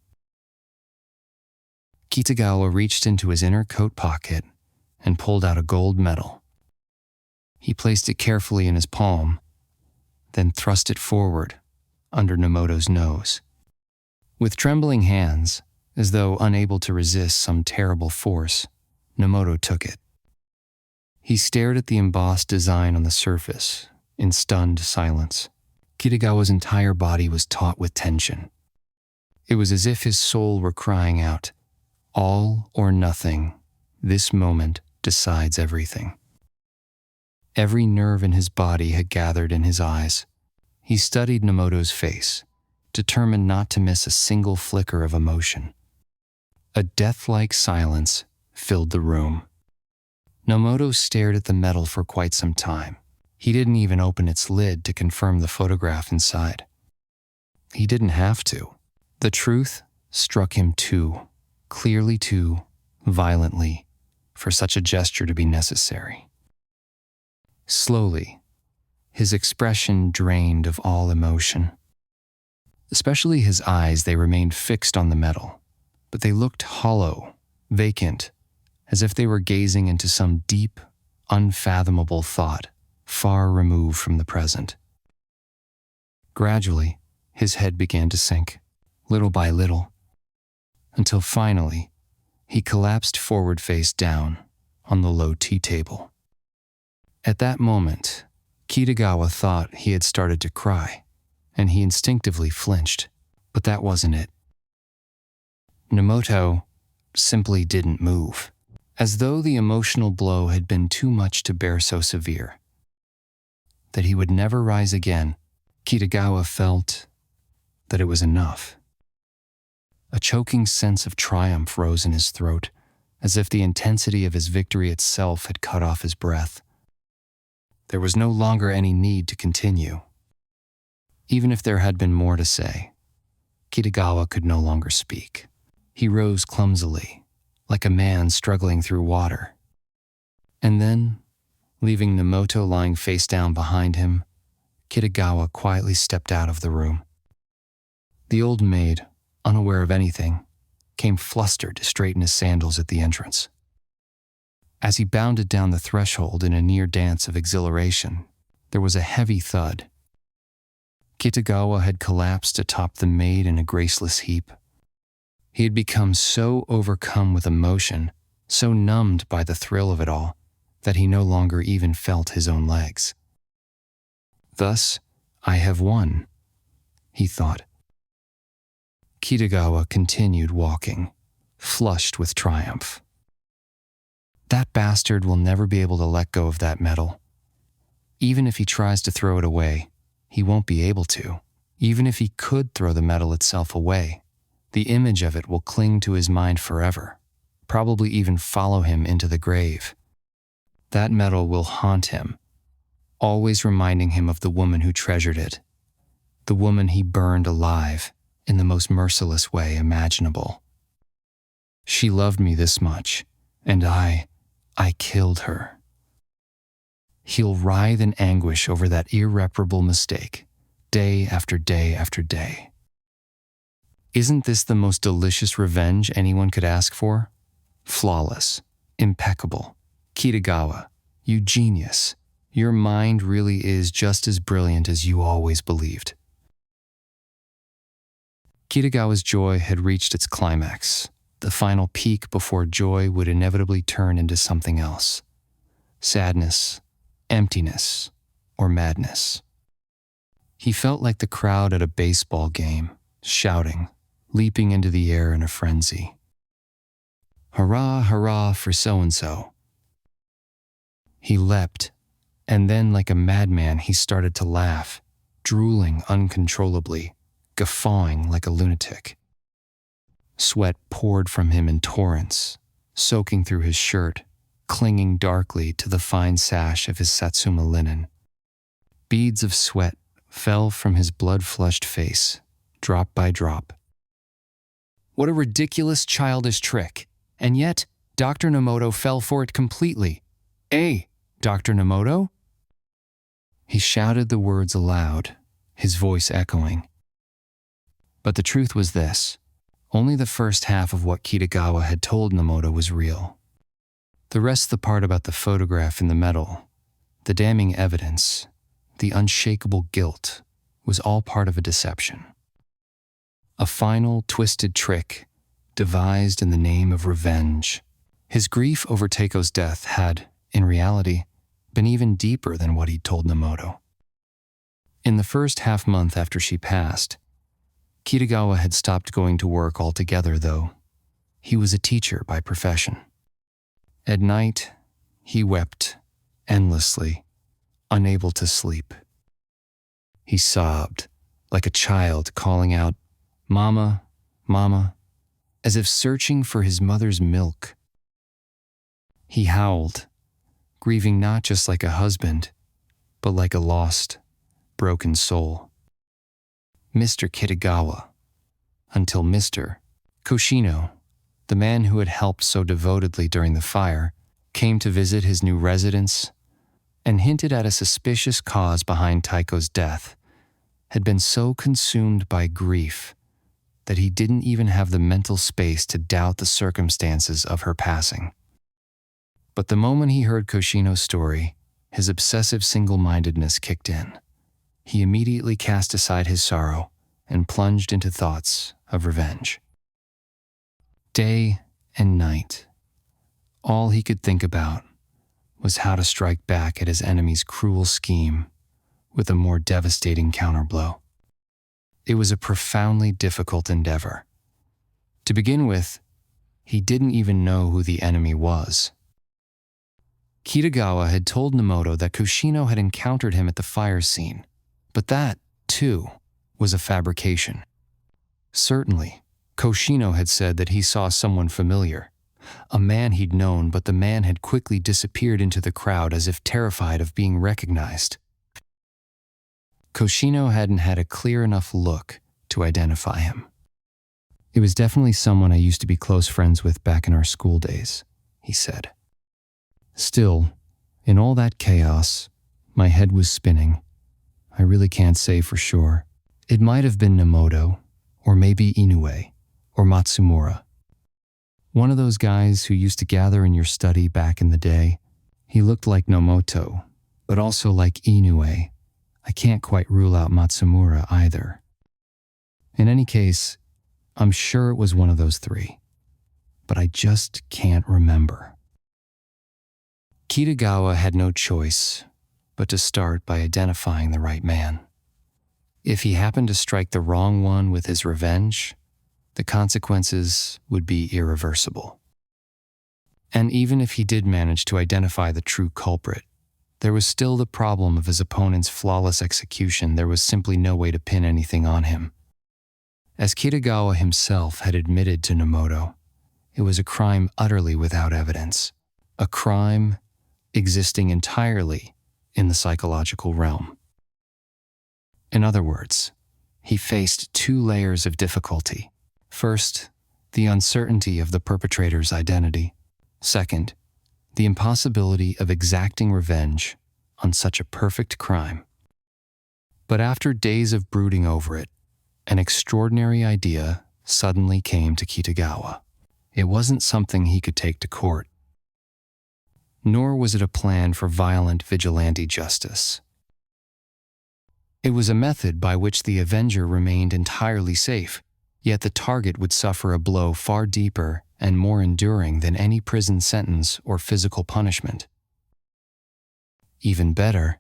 Kitagawa reached into his inner coat pocket and pulled out a gold medal. He placed it carefully in his palm, then thrust it forward under Nomoto's nose. With trembling hands, as though unable to resist some terrible force, Nomoto took it. He stared at the embossed design on the surface in stunned silence. Kitagawa's entire body was taut with tension. It was as if his soul were crying out, "All or nothing, this moment decides everything." Every nerve in his body had gathered in his eyes. He studied Nomoto's face, determined not to miss a single flicker of emotion. A death-like silence filled the room. Nomoto stared at the medal for quite some time. He didn't even open its lid to confirm the photograph inside. He didn't have to. The truth struck him clearly too violently for such a gesture to be necessary. Slowly, his expression drained of all emotion. Especially his eyes, they remained fixed on the metal, but they looked hollow, vacant, as if they were gazing into some deep, unfathomable thought, far removed from the present. Gradually, his head began to sink, little by little, until finally, he collapsed forward face down on the low tea table. At that moment, Kitagawa thought he had started to cry, and he instinctively flinched, but that wasn't it. Nomoto simply didn't move, as though the emotional blow had been too much to bear so severe. That he would never rise again, Kitagawa felt that it was enough. A choking sense of triumph rose in his throat, as if the intensity of his victory itself had cut off his breath. There was no longer any need to continue. Even if there had been more to say, Kitagawa could no longer speak. He rose clumsily, like a man struggling through water. And then, leaving Nomoto lying face down behind him, Kitagawa quietly stepped out of the room. The old maid, unaware of anything, came flustered to straighten his sandals at the entrance. As he bounded down the threshold in a near dance of exhilaration, there was a heavy thud. Kitagawa had collapsed atop the maid in a graceless heap. He had become so overcome with emotion, so numbed by the thrill of it all, that he no longer even felt his own legs. Thus, I have won, he thought. Kitagawa continued walking, flushed with triumph. That bastard will never be able to let go of that metal. Even if he tries to throw it away, he won't be able to. Even if he could throw the metal itself away, the image of it will cling to his mind forever, probably even follow him into the grave. That metal will haunt him, always reminding him of the woman who treasured it, the woman he burned alive in the most merciless way imaginable. She loved me this much, and I killed her. He'll writhe in anguish over that irreparable mistake, day after day after day. Isn't this the most delicious revenge anyone could ask for? Flawless, impeccable. Kitagawa, you genius. Your mind really is just as brilliant as you always believed. Kitagawa's joy had reached its climax, the final peak before joy would inevitably turn into something else. Sadness, emptiness, or madness. He felt like the crowd at a baseball game, shouting, leaping into the air in a frenzy. Hurrah, hurrah for so-and-so. He leapt, and then like a madman he started to laugh, drooling uncontrollably, guffawing like a lunatic. Sweat poured from him in torrents, soaking through his shirt, clinging darkly to the fine sash of his Satsuma linen. Beads of sweat fell from his blood-flushed face, drop by drop. What a ridiculous, childish trick, and yet Dr. Nomoto fell for it completely. Dr. Nomoto? He shouted the words aloud, his voice echoing. But the truth was this. Only the first half of what Kitagawa had told Nomoto was real. The rest, the part about the photograph in the metal, the damning evidence, the unshakable guilt, was all part of a deception. A final, twisted trick, devised in the name of revenge. His grief over Taeko's death had, in reality, been even deeper than what he'd told Nomoto. In the first half-month after she passed, Kitagawa had stopped going to work altogether, though. He was a teacher by profession. At night, he wept endlessly, unable to sleep. He sobbed, like a child calling out, "Mama, Mama," as if searching for his mother's milk. He howled, grieving not just like a husband, but like a lost, broken soul. Mr. Kitagawa, until Mr. Koshino, the man who had helped so devotedly during the fire, came to visit his new residence and hinted at a suspicious cause behind Taiko's death, had been so consumed by grief that he didn't even have the mental space to doubt the circumstances of her passing. But the moment he heard Koshino's story, his obsessive single-mindedness kicked in. He immediately cast aside his sorrow and plunged into thoughts of revenge. Day and night, all he could think about was how to strike back at his enemy's cruel scheme with a more devastating counterblow. It was a profoundly difficult endeavor. To begin with, he didn't even know who the enemy was. Kitagawa had told Nemoto that Koshino had encountered him at the fire scene, but that, too, was a fabrication. Certainly, Koshino had said that he saw someone familiar, a man he'd known, but the man had quickly disappeared into the crowd as if terrified of being recognized. Koshino hadn't had a clear enough look to identify him. "It was definitely someone I used to be close friends with back in our school days," he said. Still, in all that chaos, my head was spinning. I really can't say for sure. It might have been Nemoto, or maybe Inoue, or Matsumura. One of those guys who used to gather in your study back in the day. He looked like Nemoto, but also like Inoue. I can't quite rule out Matsumura either. In any case, I'm sure it was one of those three, but I just can't remember. Kitagawa had no choice but to start by identifying the right man. If he happened to strike the wrong one with his revenge, the consequences would be irreversible. And even if he did manage to identify the true culprit, there was still the problem of his opponent's flawless execution. There was simply no way to pin anything on him. As Kitagawa himself had admitted to Nemoto, it was a crime utterly without evidence, a crime existing entirely in the psychological realm. In other words, he faced two layers of difficulty. First, the uncertainty of the perpetrator's identity. Second, the impossibility of exacting revenge on such a perfect crime. But after days of brooding over it, an extraordinary idea suddenly came to Kitagawa. It wasn't something he could take to court, nor was it a plan for violent vigilante justice. It was a method by which the avenger remained entirely safe, yet the target would suffer a blow far deeper and more enduring than any prison sentence or physical punishment. Even better,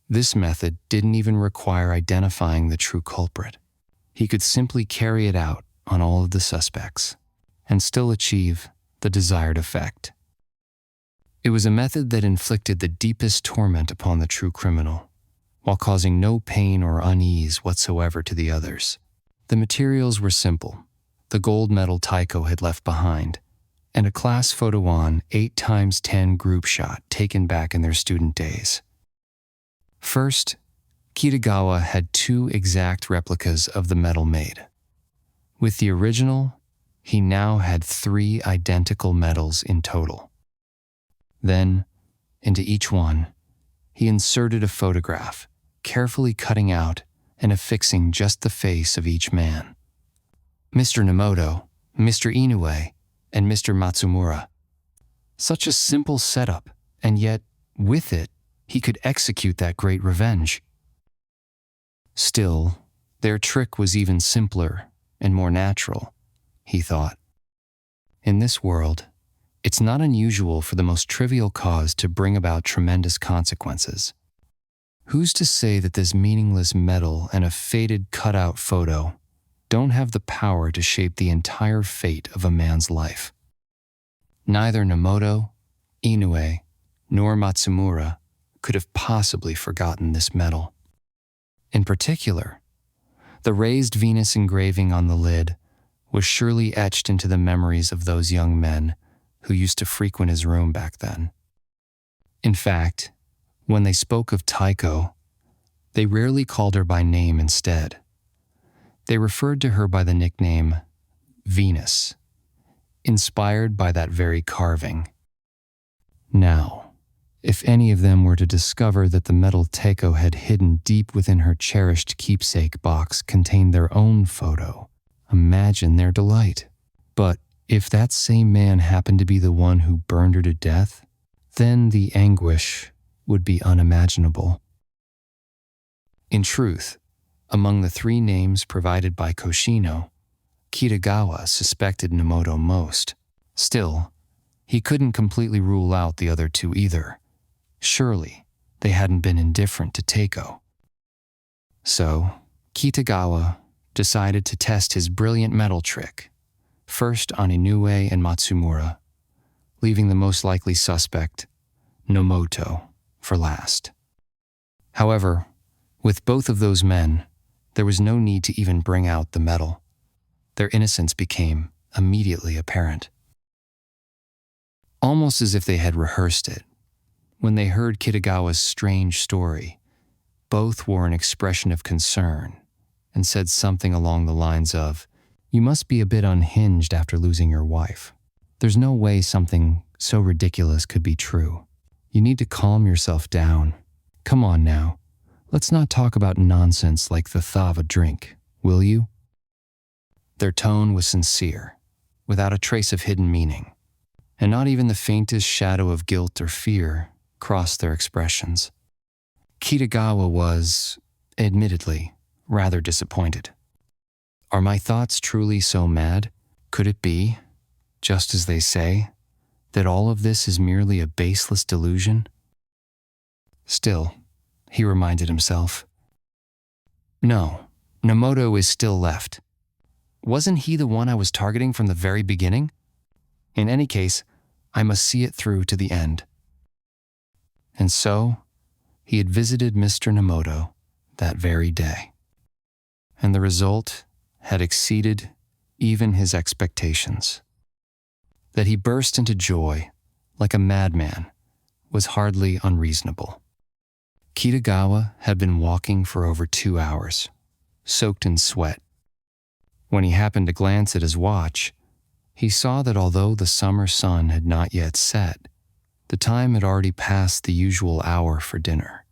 this method didn't even require identifying the true culprit. He could simply carry it out on all of the suspects and still achieve the desired effect. It was a method that inflicted the deepest torment upon the true criminal, while causing no pain or unease whatsoever to the others. The materials were simple: the gold medal Taeko had left behind, and a class photo on 8x10 group shot taken back in their student days. First, Kitagawa had two exact replicas of the medal made. With the original, he now had 3 identical medals in total. Then, into each one, he inserted a photograph, carefully cutting out and affixing just the face of each man. Mr. Nemoto, Mr. Inoue, and Mr. Matsumura. Such a simple setup, and yet, with it, he could execute that great revenge. Still, their trick was even simpler and more natural, he thought. In this world, it's not unusual for the most trivial cause to bring about tremendous consequences. Who's to say that this meaningless medal and a faded cutout photo don't have the power to shape the entire fate of a man's life? Neither Nemoto, Inoue, nor Matsumura could have possibly forgotten this medal. In particular, the raised Venus engraving on the lid was surely etched into the memories of those young men who used to frequent his room back then. In fact, when they spoke of Taeko, they rarely called her by name instead. They referred to her by the nickname Venus, inspired by that very carving. Now, if any of them were to discover that the metal Taeko had hidden deep within her cherished keepsake box contained their own photo, imagine their delight. But if that same man happened to be the one who burned her to death, then the anguish would be unimaginable. In truth, among the three names provided by Koshino, Kitagawa suspected Nomoto most. Still, he couldn't completely rule out the other two either. Surely, they hadn't been indifferent to Taeko. So, Kitagawa decided to test his brilliant metal trick, first on Inoue and Matsumura, leaving the most likely suspect, Nomoto, for last. However, with both of those men, there was no need to even bring out the metal. Their innocence became immediately apparent. Almost as if they had rehearsed it, when they heard Kitagawa's strange story, both wore an expression of concern and said something along the lines of, "You must be a bit unhinged after losing your wife. There's no way something so ridiculous could be true. You need to calm yourself down. Come on now, let's not talk about nonsense like the thaw of a drink, will you?" Their tone was sincere, without a trace of hidden meaning, and not even the faintest shadow of guilt or fear crossed their expressions. Kitagawa was, admittedly, rather disappointed. Are my thoughts truly so mad? Could it be, just as they say, that all of this is merely a baseless delusion? Still, he reminded himself. No, Nomoto is still left. Wasn't he the one I was targeting from the very beginning? In any case, I must see it through to the end. And so, he had visited Mr. Nomoto that very day. And the result had exceeded even his expectations. That he burst into joy, like a madman, was hardly unreasonable. Kitagawa had been walking for over 2 hours, soaked in sweat. When he happened to glance at his watch, he saw that although the summer sun had not yet set, the time had already passed the usual hour for dinner.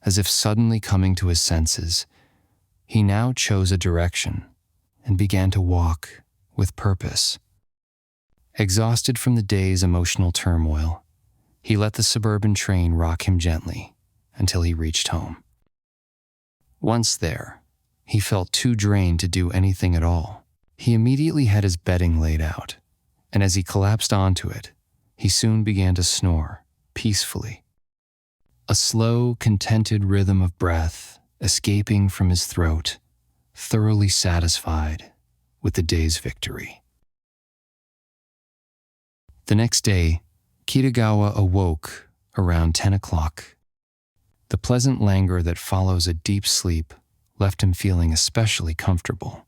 As if suddenly coming to his senses, he now chose a direction and began to walk with purpose. Exhausted from the day's emotional turmoil, he let the suburban train rock him gently until he reached home. Once there, he felt too drained to do anything at all. He immediately had his bedding laid out, and as he collapsed onto it, he soon began to snore peacefully. A slow, contented rhythm of breath escaping from his throat, thoroughly satisfied with the day's victory. The next day, Kitagawa awoke around 10 o'clock. The pleasant languor that follows a deep sleep left him feeling especially comfortable.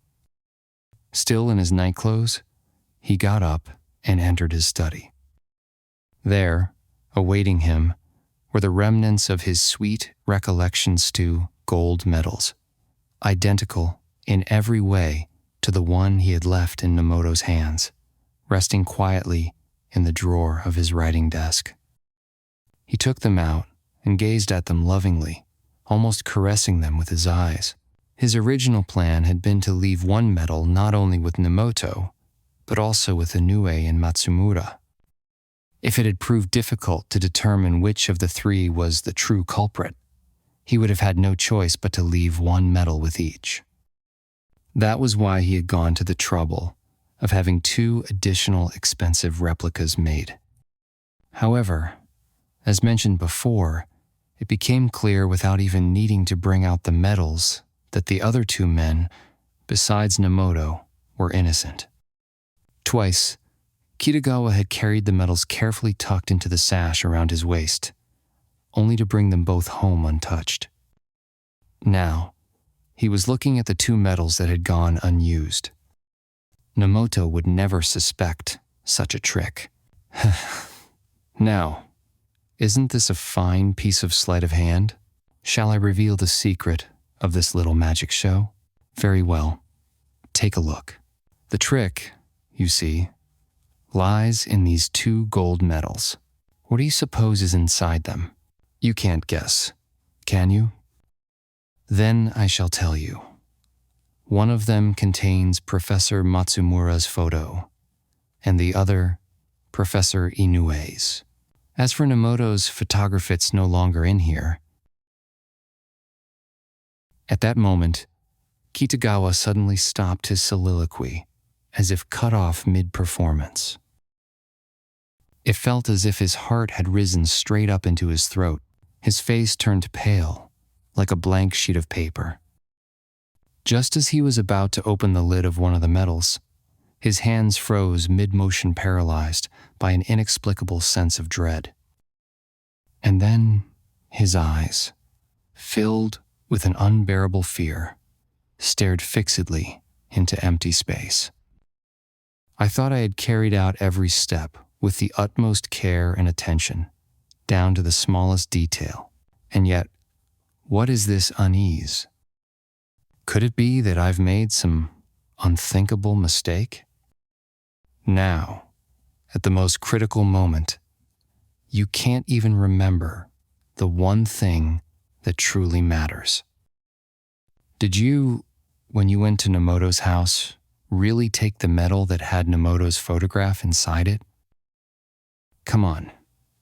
Still in his nightclothes, he got up and entered his study. There, awaiting him, were the remnants of his sweet recollection stew gold medals, identical in every way to the one he had left in Nomoto's hands, resting quietly in the drawer of his writing desk. He took them out and gazed at them lovingly, almost caressing them with his eyes. His original plan had been to leave one medal not only with Nomoto, but also with Inoue and Matsumura. If it had proved difficult to determine which of the three was the true culprit, he would have had no choice but to leave one medal with each. That was why he had gone to the trouble of having 2 additional expensive replicas made. However, as mentioned before, it became clear without even needing to bring out the medals that the other 2 men, besides Nomoto, were innocent. Twice, Kitagawa had carried the medals carefully tucked into the sash around his waist, only to bring them both home untouched. Now, he was looking at the 2 medals that had gone unused. Nomoto would never suspect such a trick. Now, isn't this a fine piece of sleight of hand? Shall I reveal the secret of this little magic show? Very well. Take a look. The trick, you see, lies in these 2 gold medals. What do you suppose is inside them? You can't guess, can you? Then I shall tell you. One of them contains Professor Matsumura's photo, and the other, Professor Inoue's. As for Nemoto's photograph, it's no longer in here. At that moment, Kitagawa suddenly stopped his soliloquy, as if cut off mid-performance. It felt as if his heart had risen straight up into his throat. His face turned pale, like a blank sheet of paper. Just as he was about to open the lid of one of the medals, his hands froze mid-motion, paralyzed by an inexplicable sense of dread. And then his eyes, filled with an unbearable fear, stared fixedly into empty space. I thought I had carried out every step with the utmost care and attention, down to the smallest detail. And yet, what is this unease? Could it be that I've made some unthinkable mistake? Now, at the most critical moment, you can't even remember the one thing that truly matters. Did you, when you went to Nemoto's house, really take the medal that had Nemoto's photograph inside it? Come on,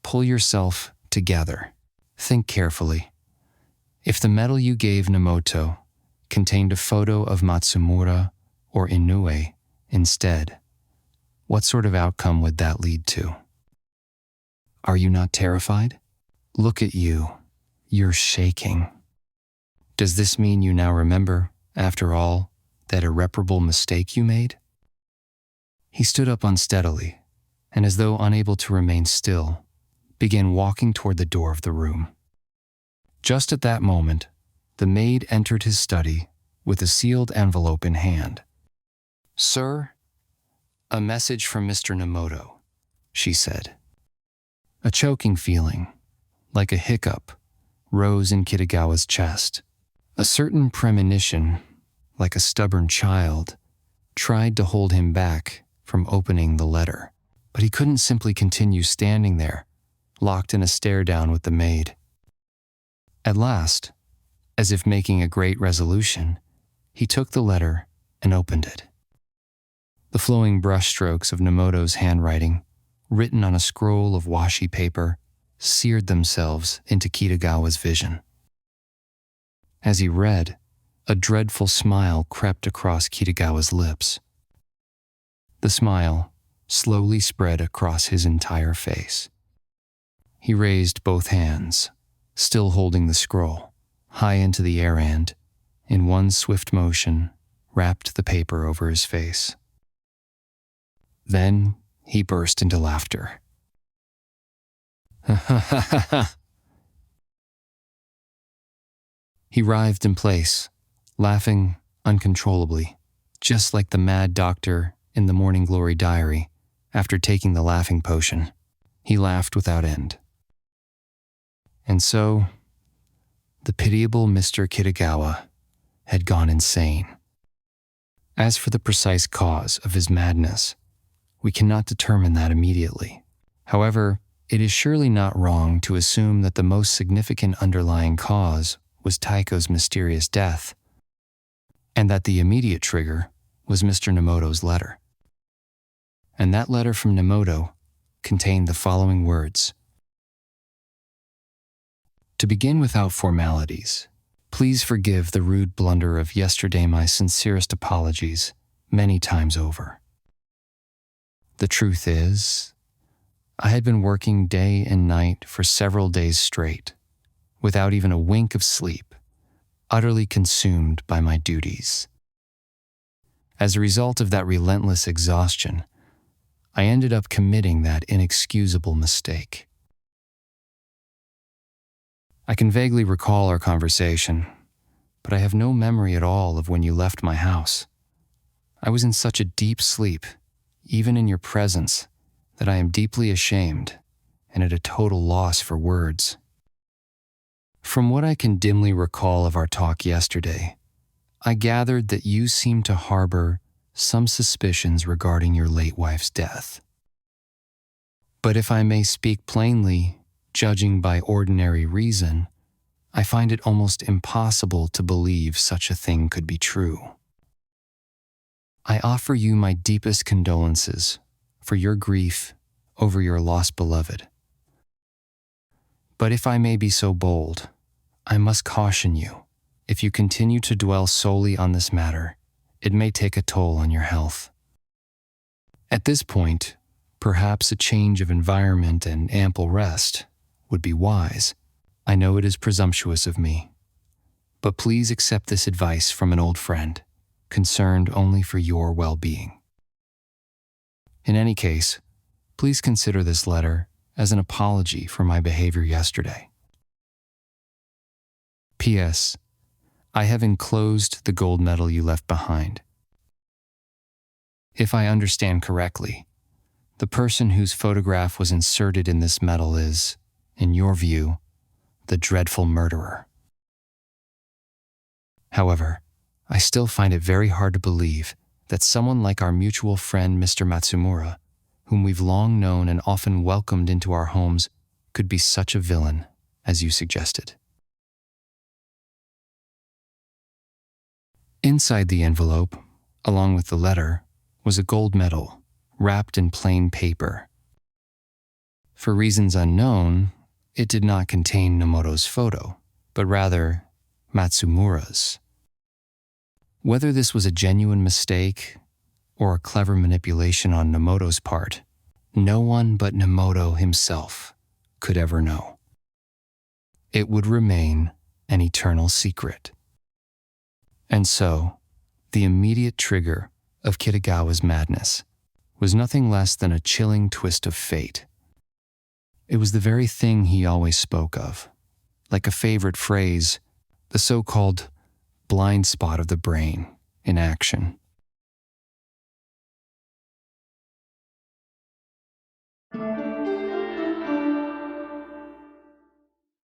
pull yourself together. Think carefully. If the medal you gave Nemoto contained a photo of Matsumura or Inoue instead, what sort of outcome would that lead to? Are you not terrified? Look at you. You're shaking. Does this mean you now remember, after all, that irreparable mistake you made? He stood up unsteadily, and as though unable to remain still, began walking toward the door of the room. Just at that moment, the maid entered his study with a sealed envelope in hand. "Sir, a message from Mr. Nemoto," she said. A choking feeling, like a hiccup, rose in Kitagawa's chest. A certain premonition, like a stubborn child, tried to hold him back from opening the letter. But he couldn't simply continue standing there, locked in a stare-down with the maid. At last, as if making a great resolution, he took the letter and opened it. The flowing brushstrokes of Nemoto's handwriting, written on a scroll of washi paper, seared themselves into Kitagawa's vision. As he read, a dreadful smile crept across Kitagawa's lips. The smile slowly spread across his entire face. He raised both hands, still holding the scroll, high into the air and, in one swift motion, wrapped the paper over his face. Then he burst into laughter. He writhed in place, laughing uncontrollably, just like the mad doctor in the Morning Glory diary after taking the laughing potion. He laughed without end. And so, the pitiable Mr. Kitagawa had gone insane. As for the precise cause of his madness, we cannot determine that immediately. However, it is surely not wrong to assume that the most significant underlying cause was Taeko's mysterious death, and that the immediate trigger was Mr. Nemoto's letter. And that letter from Nemoto contained the following words: "To begin without formalities, please forgive the rude blunder of yesterday. My sincerest apologies, many times over. The truth is, I had been working day and night for several days straight, without even a wink of sleep, utterly consumed by my duties. As a result of that relentless exhaustion, I ended up committing that inexcusable mistake." I can vaguely recall our conversation, but I have no memory at all of when you left my house. I was in such a deep sleep, even in your presence, that I am deeply ashamed and at a total loss for words. From what I can dimly recall of our talk yesterday, I gathered that you seemed to harbor some suspicions regarding your late wife's death. But if I may speak plainly, judging by ordinary reason, I find it almost impossible to believe such a thing could be true. I offer you my deepest condolences for your grief over your lost beloved. But if I may be so bold, I must caution you, if you continue to dwell solely on this matter, it may take a toll on your health. At this point, perhaps a change of environment and ample rest would be wise. I know it is presumptuous of me, but please accept this advice from an old friend, concerned only for your well-being. In any case, please consider this letter as an apology for my behavior yesterday. P.S. I have enclosed the gold medal you left behind. If I understand correctly, the person whose photograph was inserted in this medal is, in your view, the dreadful murderer. However, I still find it very hard to believe that someone like our mutual friend Mr. Matsumura, whom we've long known and often welcomed into our homes, could be such a villain as you suggested. Inside the envelope, along with the letter, was a gold medal wrapped in plain paper. For reasons unknown, it did not contain Nomoto's photo, but rather Matsumura's. Whether this was a genuine mistake or a clever manipulation on Nomoto's part, no one but Nomoto himself could ever know. It would remain an eternal secret. And so, the immediate trigger of Kitagawa's madness was nothing less than a chilling twist of fate. It was the very thing he always spoke of, like a favorite phrase, the so-called blind spot of the brain in action.